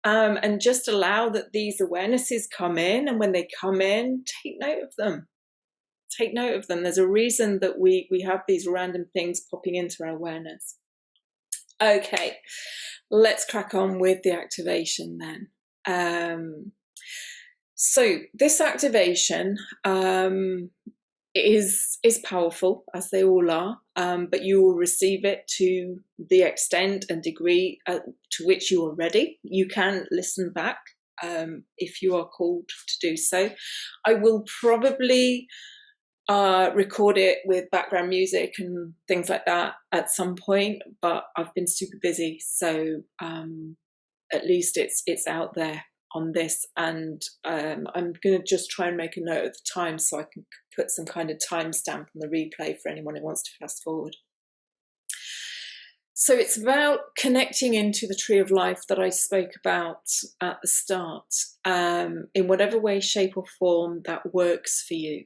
and just allow that these awarenesses come in. And when they come in, take note of them. Take note of them. There's a reason that we have these random things popping into our awareness. Okay, let's crack on with the activation then. So this activation is powerful, as they all are, but you will receive it to the extent and degree to which you are ready. You can listen back if you are called to do so. I will probably record it with background music and things like that at some point, but I've been super busy, so at least it's out there on this, and I'm going to just try and make a note of the time so I can put some kind of timestamp on the replay for anyone who wants to fast forward. So it's about connecting into the tree of life that I spoke about at the start, in whatever way, shape or form that works for you.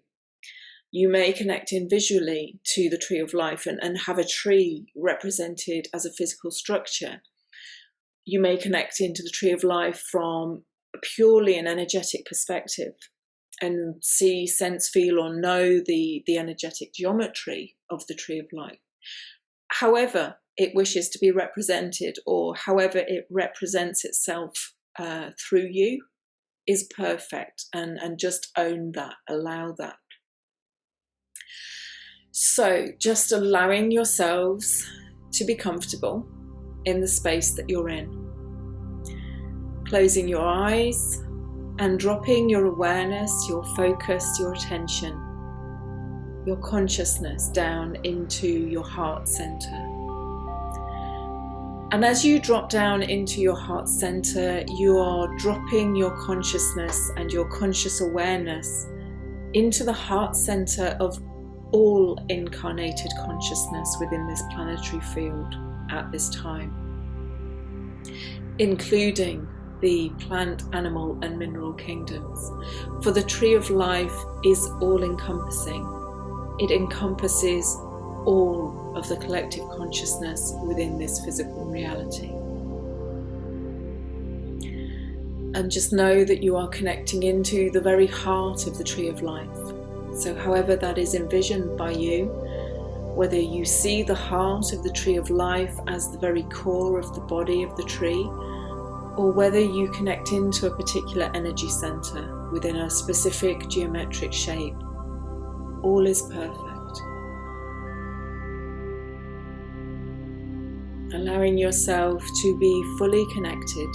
You may connect in visually to the tree of life and have a tree represented as a physical structure. You may connect into the tree of life from purely an energetic perspective and see, sense, feel or know the energetic geometry of the tree of life. However it wishes to be represented, or however it represents itself through you, is perfect, and just own that, allow that. So just allowing yourselves to be comfortable in the space that you're in. Closing your eyes and dropping your awareness, your focus, your attention, your consciousness down into your heart center. And as you drop down into your heart center, you are dropping your consciousness and your conscious awareness into the heart center of all incarnated consciousness within this planetary field at this time, including the plant, animal and mineral kingdoms. For the tree of life is all-encompassing. It encompasses all of the collective consciousness within this physical reality. And just know that you are connecting into the very heart of the tree of life. So however that is envisioned by you, whether you see the heart of the tree of life as the very core of the body of the tree, or whether you connect into a particular energy center within a specific geometric shape, all is perfect. Allowing yourself to be fully connected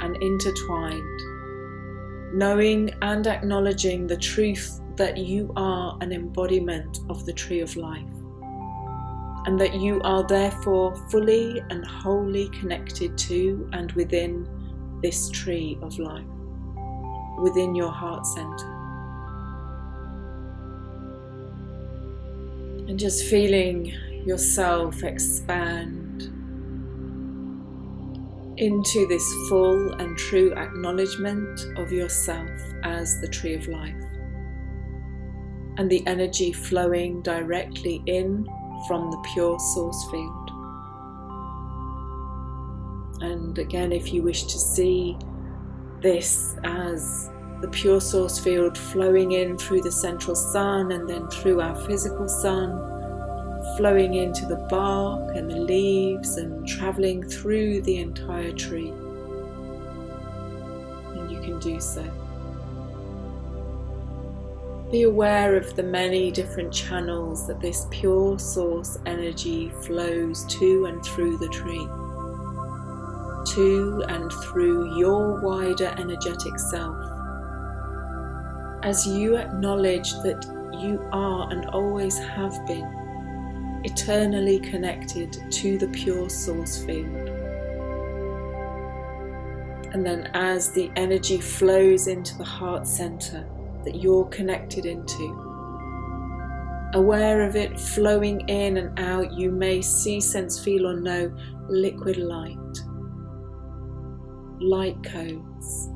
and intertwined, knowing and acknowledging the truth that you are an embodiment of the tree of life, and that you are therefore fully and wholly connected to and within this tree of life, within your heart center. And just feeling yourself expand into this full and true acknowledgement of yourself as the tree of life, and the energy flowing directly in from the pure source field. And again, if you wish to see this as the pure source field flowing in through the central sun and then through our physical sun, flowing into the bark and the leaves and travelling through the entire tree, and you can do so. Be aware of the many different channels that this pure source energy flows to and through the tree, to and through your wider energetic self, as you acknowledge that you are and always have been eternally connected to the pure source field. And then as the energy flows into the heart center that you're connected into, aware of it flowing in and out, you may see, sense, feel or know liquid light, light codes.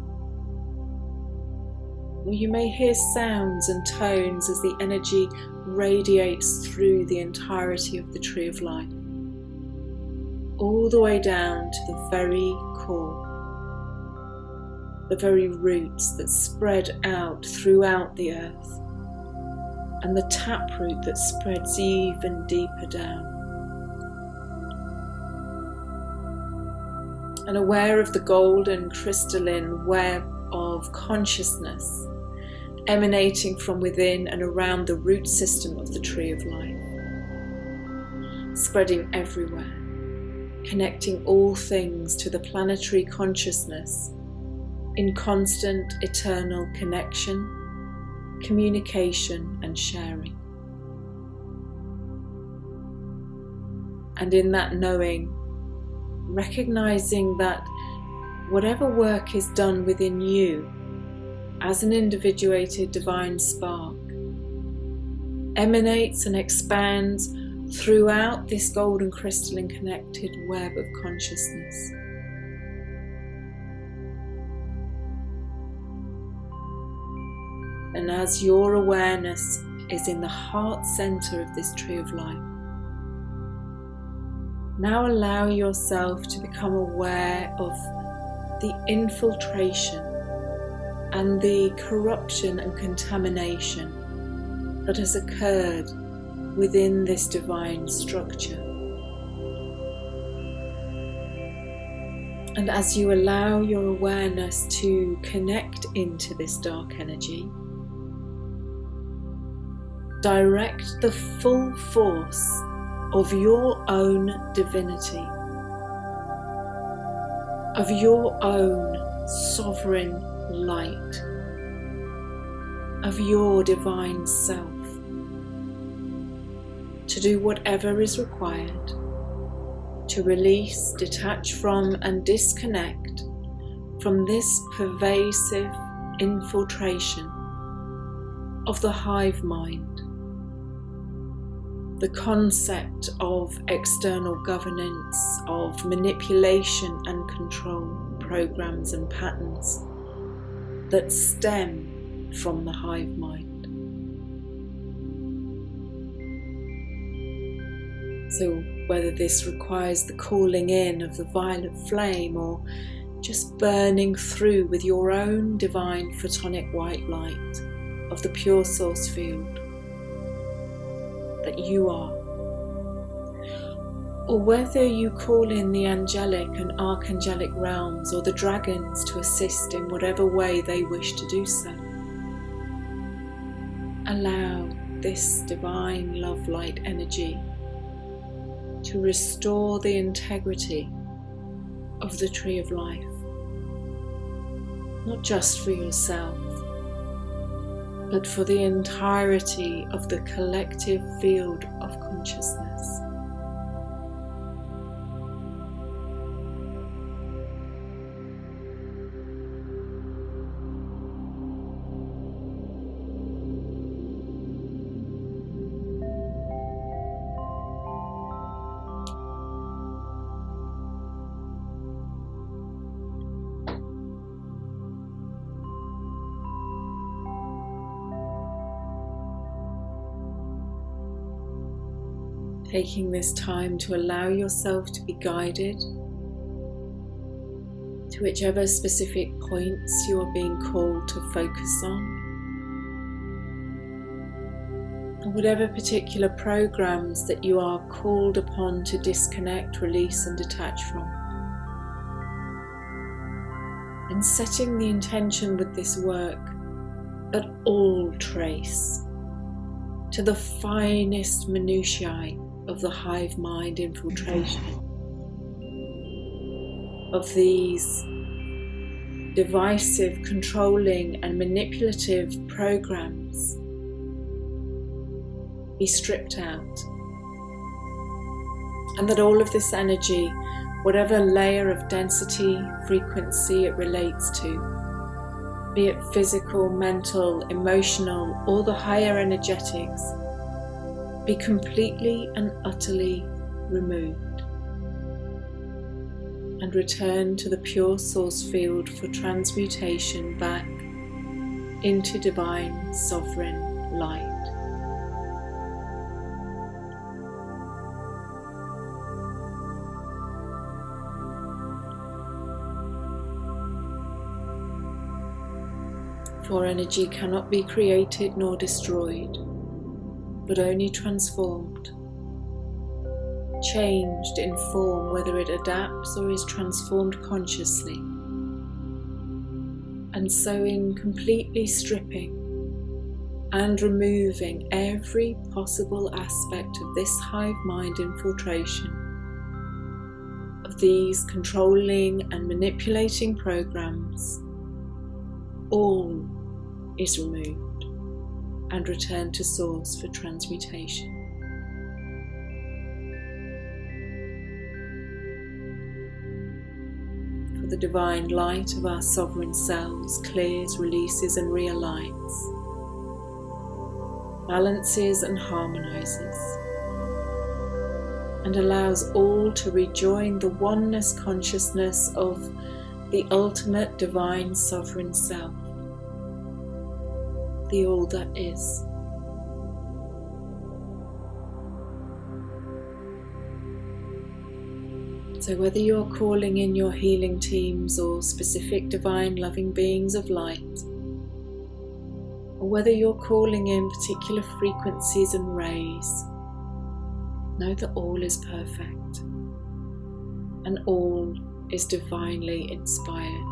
Or you may hear sounds and tones as the energy radiates through the entirety of the tree of life, all the way down to the very core, the very roots that spread out throughout the earth, and the taproot that spreads even deeper down. And aware of the golden crystalline web of consciousness emanating from within and around the root system of the tree of life, spreading everywhere, connecting all things to the planetary consciousness in constant, eternal connection, communication and sharing. And in that knowing, recognizing that whatever work is done within you as an individuated divine spark emanates and expands throughout this golden crystalline connected web of consciousness. And as your awareness is in the heart center of this tree of life, now allow yourself to become aware of the infiltration and the corruption and contamination that has occurred within this divine structure. And as you allow your awareness to connect into this dark energy, direct the full force of your own divinity, of your own sovereign light, of your divine self, to do whatever is required to release, detach from, and disconnect from this pervasive infiltration of the hive mind, the concept of external governance, of manipulation and control programs and patterns that stem from the hive mind. So whether this requires the calling in of the violet flame or just burning through with your own divine photonic white light of the pure source field that you are, or whether you call in the angelic and archangelic realms or the dragons to assist in whatever way they wish to do so, allow this divine love light energy to restore the integrity of the tree of life, not just for yourself, but for the entirety of the collective field of consciousness. Taking this time to allow yourself to be guided to whichever specific points you are being called to focus on, and whatever particular programs that you are called upon to disconnect, release and detach from. And setting the intention with this work at all trace to the finest minutiae of the hive mind infiltration, of these divisive, controlling and manipulative programs be stripped out, and that all of this energy, whatever layer of density, frequency it relates to, be it physical, mental, emotional, or the higher energetics, be completely and utterly removed and return to the pure source field for transmutation back into divine sovereign light. For energy cannot be created nor destroyed, but only transformed, changed in form, whether it adapts or is transformed consciously, and so in completely stripping and removing every possible aspect of this hive mind infiltration, of these controlling and manipulating programs, all is removed and returned to source for transmutation. For the divine light of our sovereign selves clears, releases and realigns, balances and harmonizes, and allows all to rejoin the oneness consciousness of the ultimate divine sovereign self, the all that is. So whether you're calling in your healing teams or specific divine loving beings of light, or whether you're calling in particular frequencies and rays, know that all is perfect and all is divinely inspired.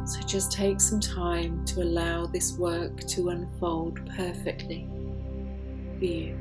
So just take some time to allow this work to unfold perfectly for you.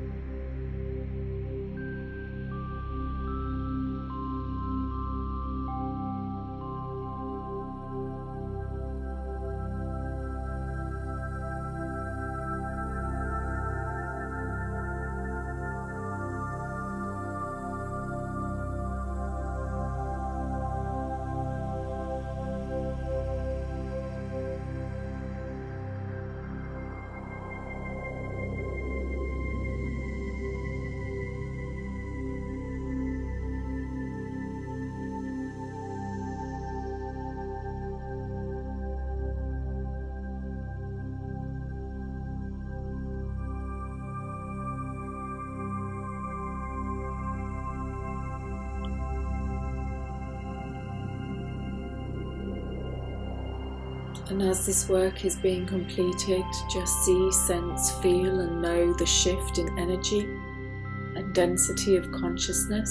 And as this work is being completed, just see, sense, feel and know the shift in energy and density of consciousness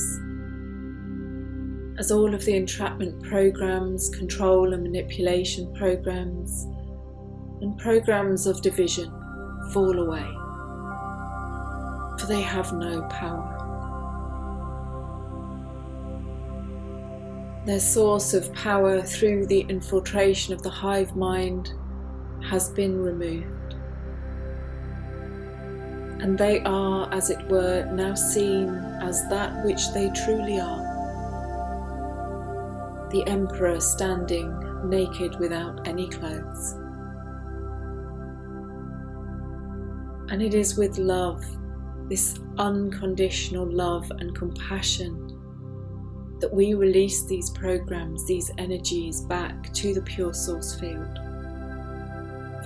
as all of the entrapment programs, control and manipulation programs and programs of division fall away, for they have no power. Their source of power through the infiltration of the hive mind has been removed, and they are, as it were, now seen as that which they truly are, the Emperor standing naked without any clothes. And it is with love, this unconditional love and compassion, that we release these programs, these energies back to the pure source field.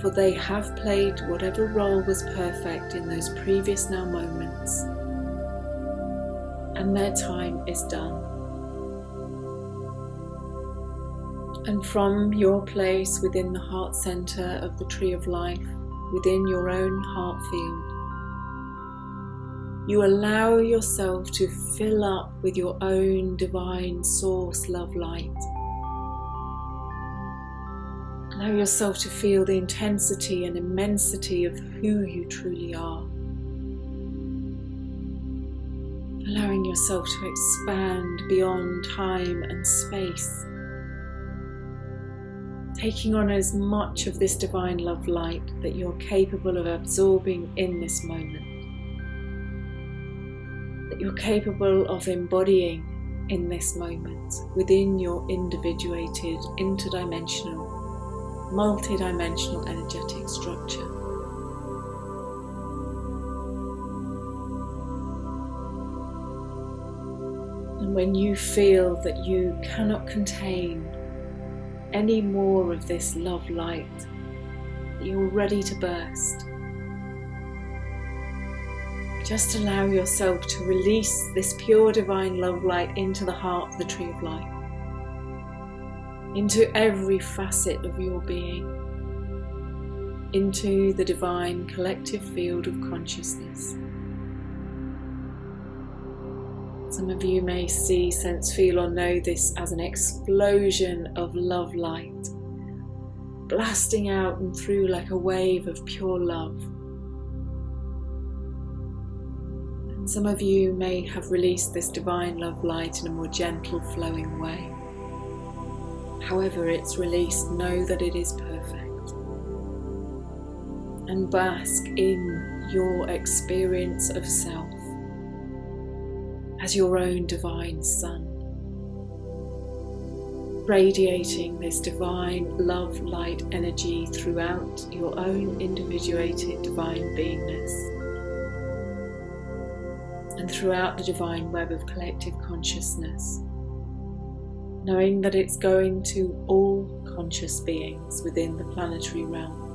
For they have played whatever role was perfect in those previous now moments, and their time is done. And from your place within the heart center of the Tree of Life, within your own heart field, you allow yourself to fill up with your own divine source love light. Allow yourself to feel the intensity and immensity of who you truly are. Allowing yourself to expand beyond time and space. Taking on as much of this divine love light that you're capable of absorbing in this moment. That you're capable of embodying in this moment within your individuated, interdimensional, multidimensional energetic structure. And when you feel that you cannot contain any more of this love light, that you're ready to burst, just allow yourself to release this pure divine love light into the heart of the Tree of Life, into every facet of your being, into the divine collective field of consciousness. Some of you may see, sense, feel or know this as an explosion of love light, blasting out and through like a wave of pure love. Some of you may have released this divine love light in a more gentle flowing way. However it's released, know that it is perfect. And bask in your experience of self as your own divine sun, radiating this divine love light energy throughout your own individuated divine beingness. and throughout the divine web of collective consciousness, knowing that it's going to all conscious beings within the planetary realm,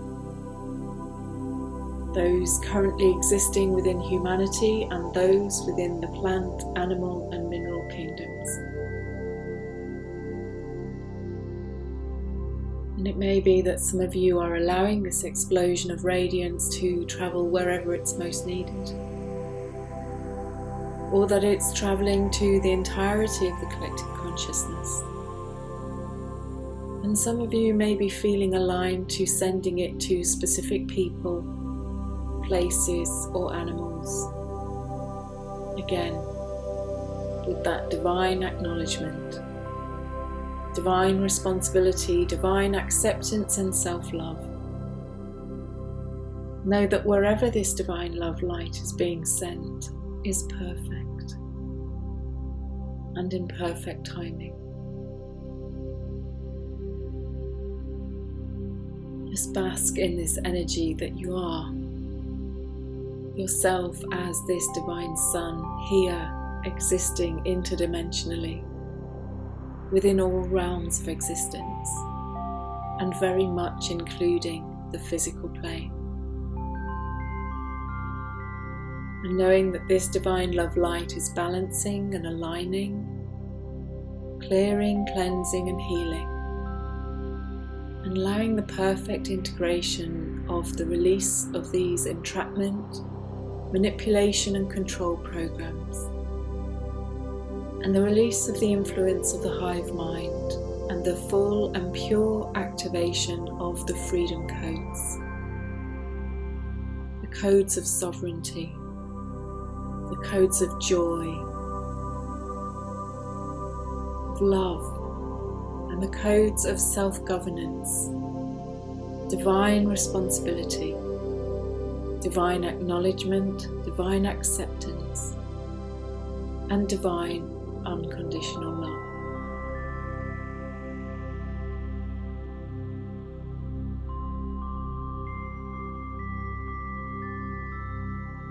those currently existing within humanity and those within the plant, animal and mineral kingdoms. And it may be that some of you are allowing this explosion of radiance to travel wherever it's most needed, or that it's travelling to the entirety of the collective consciousness. And some of you may be feeling aligned to sending it to specific people, places or animals. Again, with that divine acknowledgement, divine responsibility, divine acceptance and self-love. Know that wherever this divine love light is being sent is perfect and in perfect timing. Just bask in this energy that you are, yourself as this divine sun here, existing interdimensionally within all realms of existence, and very much including the physical plane. And knowing that this divine love light is balancing and aligning, clearing, cleansing and healing, and allowing the perfect integration of the release of these entrapment, manipulation and control programs, and the release of the influence of the hive mind, and the full and pure activation of the freedom codes, the codes of sovereignty, the codes of joy, of love, and the codes of self-governance, divine responsibility, divine acknowledgement, divine acceptance, and divine unconditional love.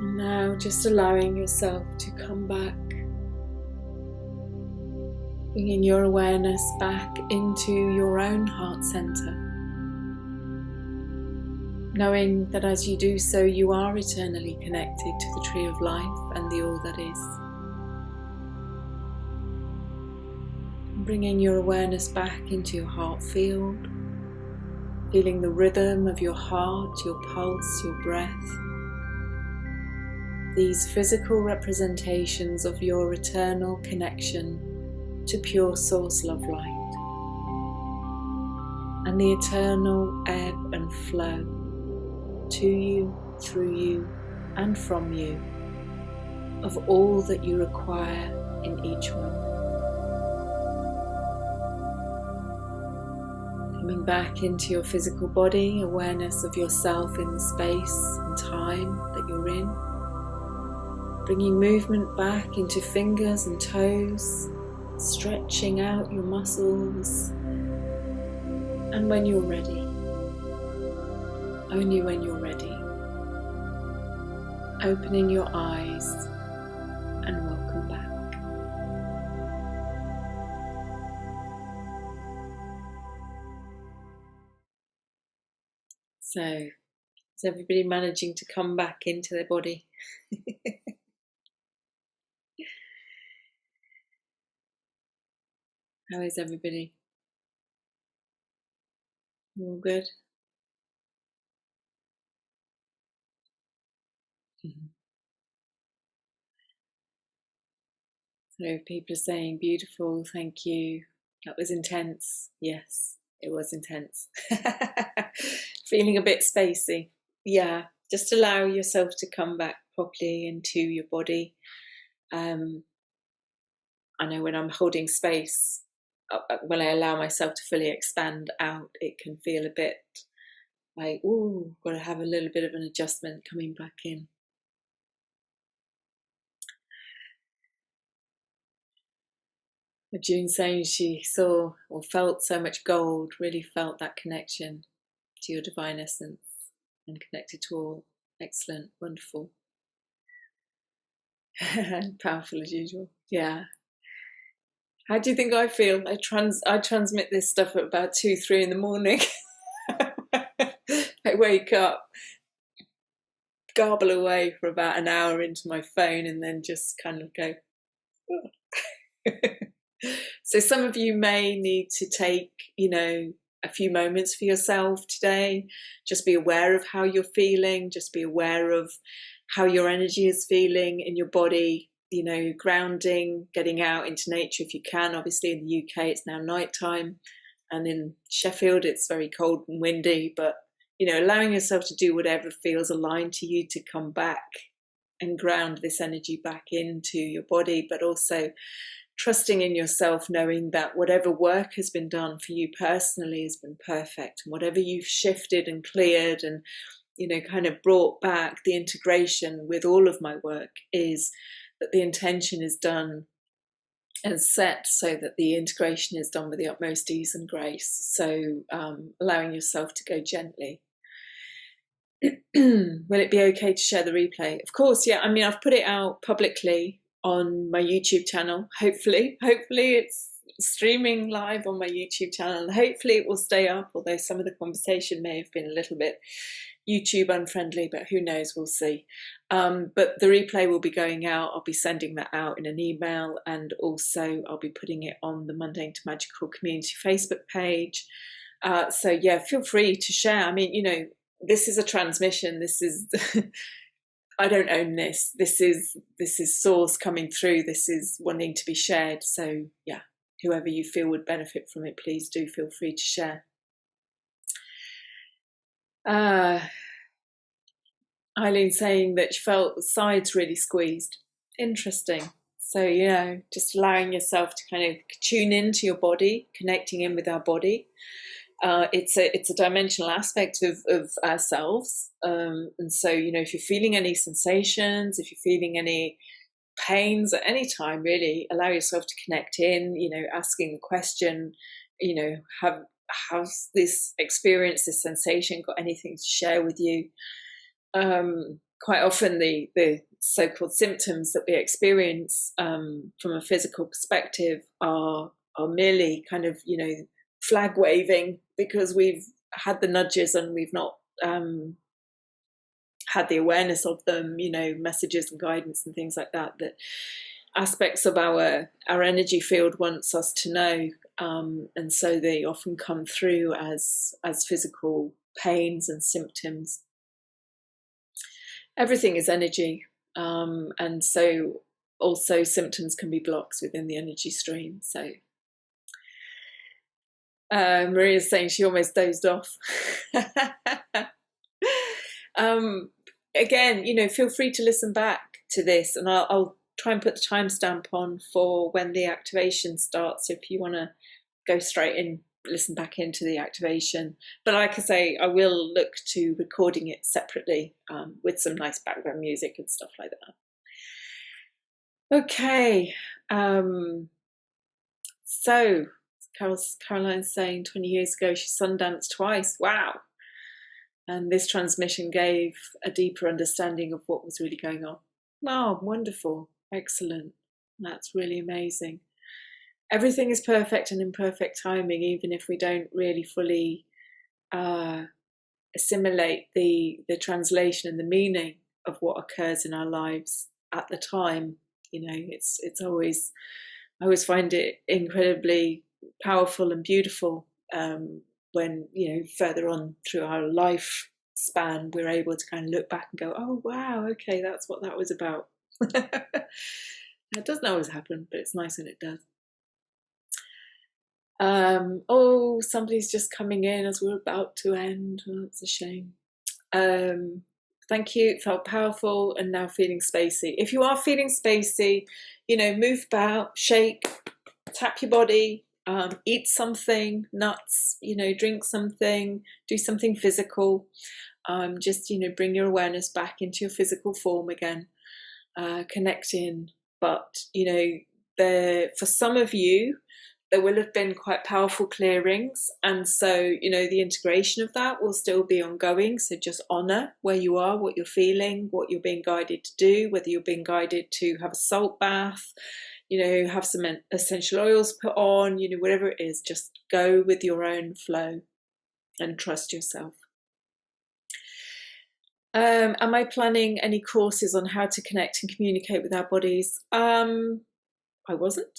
And now just allowing yourself to come back, bringing your awareness back into your own heart center, knowing that as you do so you are eternally connected to the tree of life and the all that is. Bringing your awareness back into your heart field, feeling the rhythm of your heart, your pulse, your breath, these physical representations of your eternal connection to pure source love light, and the eternal ebb and flow to you, through you, and from you of all that you require in each moment. Coming back into your physical body, awareness of yourself in the space and time that you're in. Bringing movement back into fingers and toes, stretching out your muscles. And when you're ready, only when you're ready, opening your eyes and welcome back. So, is everybody managing to come back into their body? How is everybody? All good? So people are saying, beautiful, thank you. That was intense. Yes, it was intense. Feeling a bit spacey. Yeah, just allow yourself to come back properly into your body. I know when I'm holding space, when I allow myself to fully expand out, it can feel a bit like, ooh, got to have a little bit of an adjustment coming back in. June saying she saw or felt so much gold, really felt that connection to your divine essence and connected to all. Excellent, wonderful. Powerful as usual. Yeah. How do you think I feel? I transmit this stuff at about 2, 3 in the morning. I wake up, garble away for about an hour into my phone, and then just kind of go. So some of you may need to take, a few moments for yourself today. Just be aware of how you're feeling. Just be aware of how your energy is feeling in your body. Grounding, getting out into nature if you can. Obviously in the UK it's now nighttime, and in Sheffield it's very cold and windy, but allowing yourself to do whatever feels aligned to you to come back and ground this energy back into your body, but also trusting in yourself, knowing that whatever work has been done for you personally has been perfect, and whatever you've shifted and cleared and kind of brought back, the integration with all of my work is that the intention is done and set so that the integration is done with the utmost ease and grace. So allowing yourself to go gently. Will it be okay to share the replay? Of course, yeah. I mean, I've put it out publicly on my YouTube channel. Hopefully it's streaming live on my YouTube channel. Hopefully it will stay up, although some of the conversation may have been a little bit YouTube unfriendly, but who knows, we'll see. But the replay will be going out. I'll be sending that out in an email, and also I'll be putting it on the Mundane to Magical Community Facebook page. So yeah, feel free to share. I mean, this is a transmission. This is I don't own this. This is source coming through. This is wanting to be shared. So yeah, whoever you feel would benefit from it, please do feel free to share. Eileen saying that she felt the sides really squeezed. Interesting. So just allowing yourself to kind of tune into your body, connecting in with our body. It's a dimensional aspect of ourselves, and so if you're feeling any sensations, if you're feeling any pains at any time, really allow yourself to connect in. Asking the question, how's this experience, this sensation, got anything to share with you? Quite often the so-called symptoms that we experience from a physical perspective are merely kind of flag waving, because we've had the nudges and we've not had the awareness of them, messages and guidance and things like that aspects of our energy field wants us to know, and so they often come through as physical pains and symptoms. Everything is energy, and so also symptoms can be blocks within the energy stream. So Maria's saying she almost dozed off. Again, feel free to listen back to this, and I'll try and put the timestamp on for when the activation starts, if you want to go straight in, listen back into the activation. But like I say, I will look to recording it separately with some nice background music and stuff like that. Okay, so Caroline's saying 20 years ago she sundanced twice. Wow. And this transmission gave a deeper understanding of what was really going on. Oh, wonderful. Excellent. That's really amazing. Everything is perfect and in perfect timing, even if we don't really fully assimilate the translation and the meaning of what occurs in our lives at the time. It's always, I always find it incredibly powerful and beautiful when further on through our life span we're able to kind of look back and go, oh wow, okay, that's what that was about. It doesn't always happen, but it's nice when it does. Oh, somebody's just coming in as we're about to end. Oh, that's a shame. Thank you. It felt powerful and now feeling spacey. If you are feeling spacey, move about, shake, tap your body, eat something, nuts, drink something, do something physical. Just, bring your awareness back into your physical form again, connect in. But, for some of you, there will have been quite powerful clearings, and so the integration of that will still be ongoing. So just honor where you are, what you're feeling, what you're being guided to do, whether you're being guided to have a salt bath, have some essential oils put on, whatever it is, just go with your own flow and trust yourself. Am I planning any courses on how to connect and communicate with our bodies? I wasn't.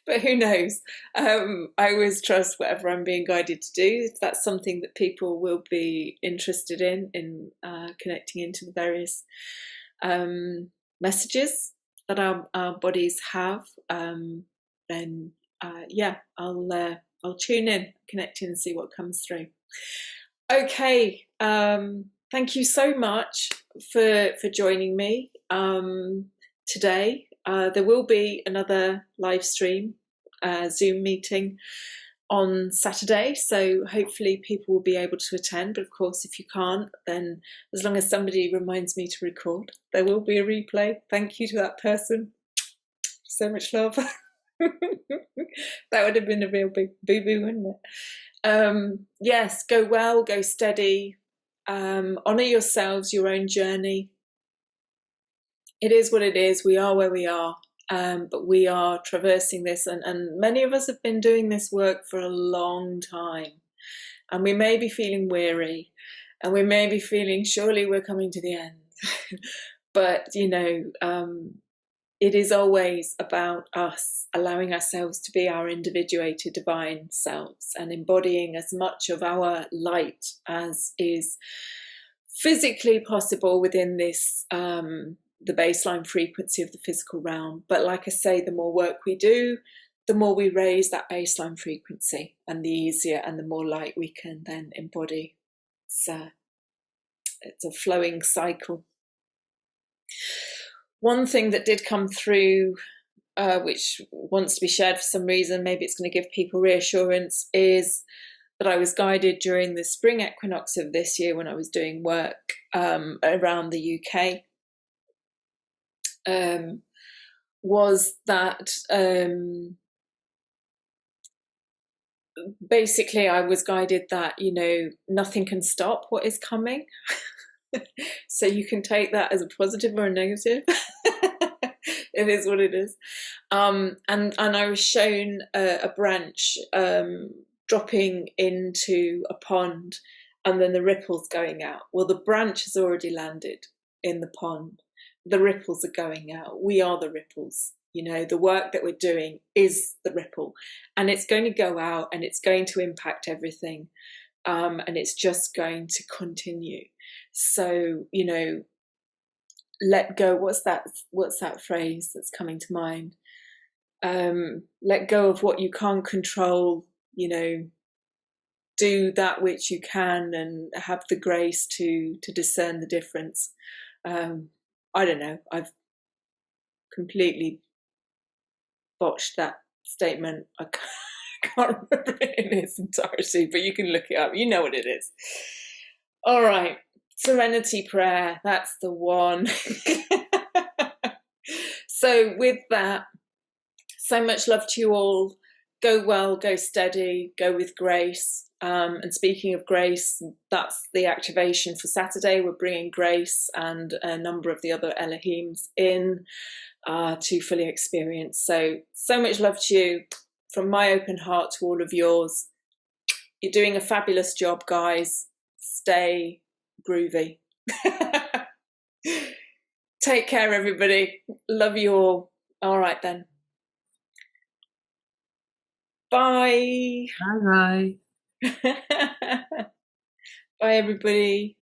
But who knows? I always trust whatever I'm being guided to do. If that's something that people will be interested in connecting into the various messages that our bodies have, then yeah, I'll tune in, connect in, and see what comes through. Okay, thank you so much for joining me today. There will be another live stream, Zoom meeting on Saturday, so hopefully people will be able to attend. But of course, if you can't, then as long as somebody reminds me to record, there will be a replay. Thank you to that person. So much love. That would have been a real big boo-boo, wouldn't it? Yes, go well, go steady, honor yourselves, your own journey. It is what it is. We are where we are, but we are traversing this, and many of us have been doing this work for a long time, and we may be feeling weary, and we may be feeling surely we're coming to the end. But it is always about us allowing ourselves to be our individuated divine selves and embodying as much of our light as is physically possible within this the baseline frequency of the physical realm. But like I say, the more work we do, the more we raise that baseline frequency, and the easier and the more light we can then embody. It's a flowing cycle. One thing that did come through, which wants to be shared for some reason, maybe it's going to give people reassurance, is that I was guided during the spring equinox of this year when I was doing work around the UK, was that basically I was guided that, nothing can stop what is coming. So you can take that as a positive or a negative. It is what it is. And I was shown a branch dropping into a pond, and then the ripples going out. Well, the branch has already landed in the pond. The ripples are going out. We are the ripples. The work that we're doing is the ripple, and it's going to go out, and it's going to impact everything, and it's just going to continue. So, let go. What's that phrase that's coming to mind? Let go of what you can't control, do that which you can, and have the grace to discern the difference. I don't know. I've completely botched that statement. I can't remember it in its entirety, but you can look it up. You know what it is. All right. Serenity prayer. That's the one. So with that, so much love to you all. Go well, go steady, go with grace. And speaking of grace, that's the activation for Saturday. We're bringing grace and a number of the other Elohims in to fully experience. So much love to you from my open heart to all of yours. You're doing a fabulous job, guys. Stay groovy. Take care, everybody. Love you all. All right, then. Bye. Bye. Bye, everybody.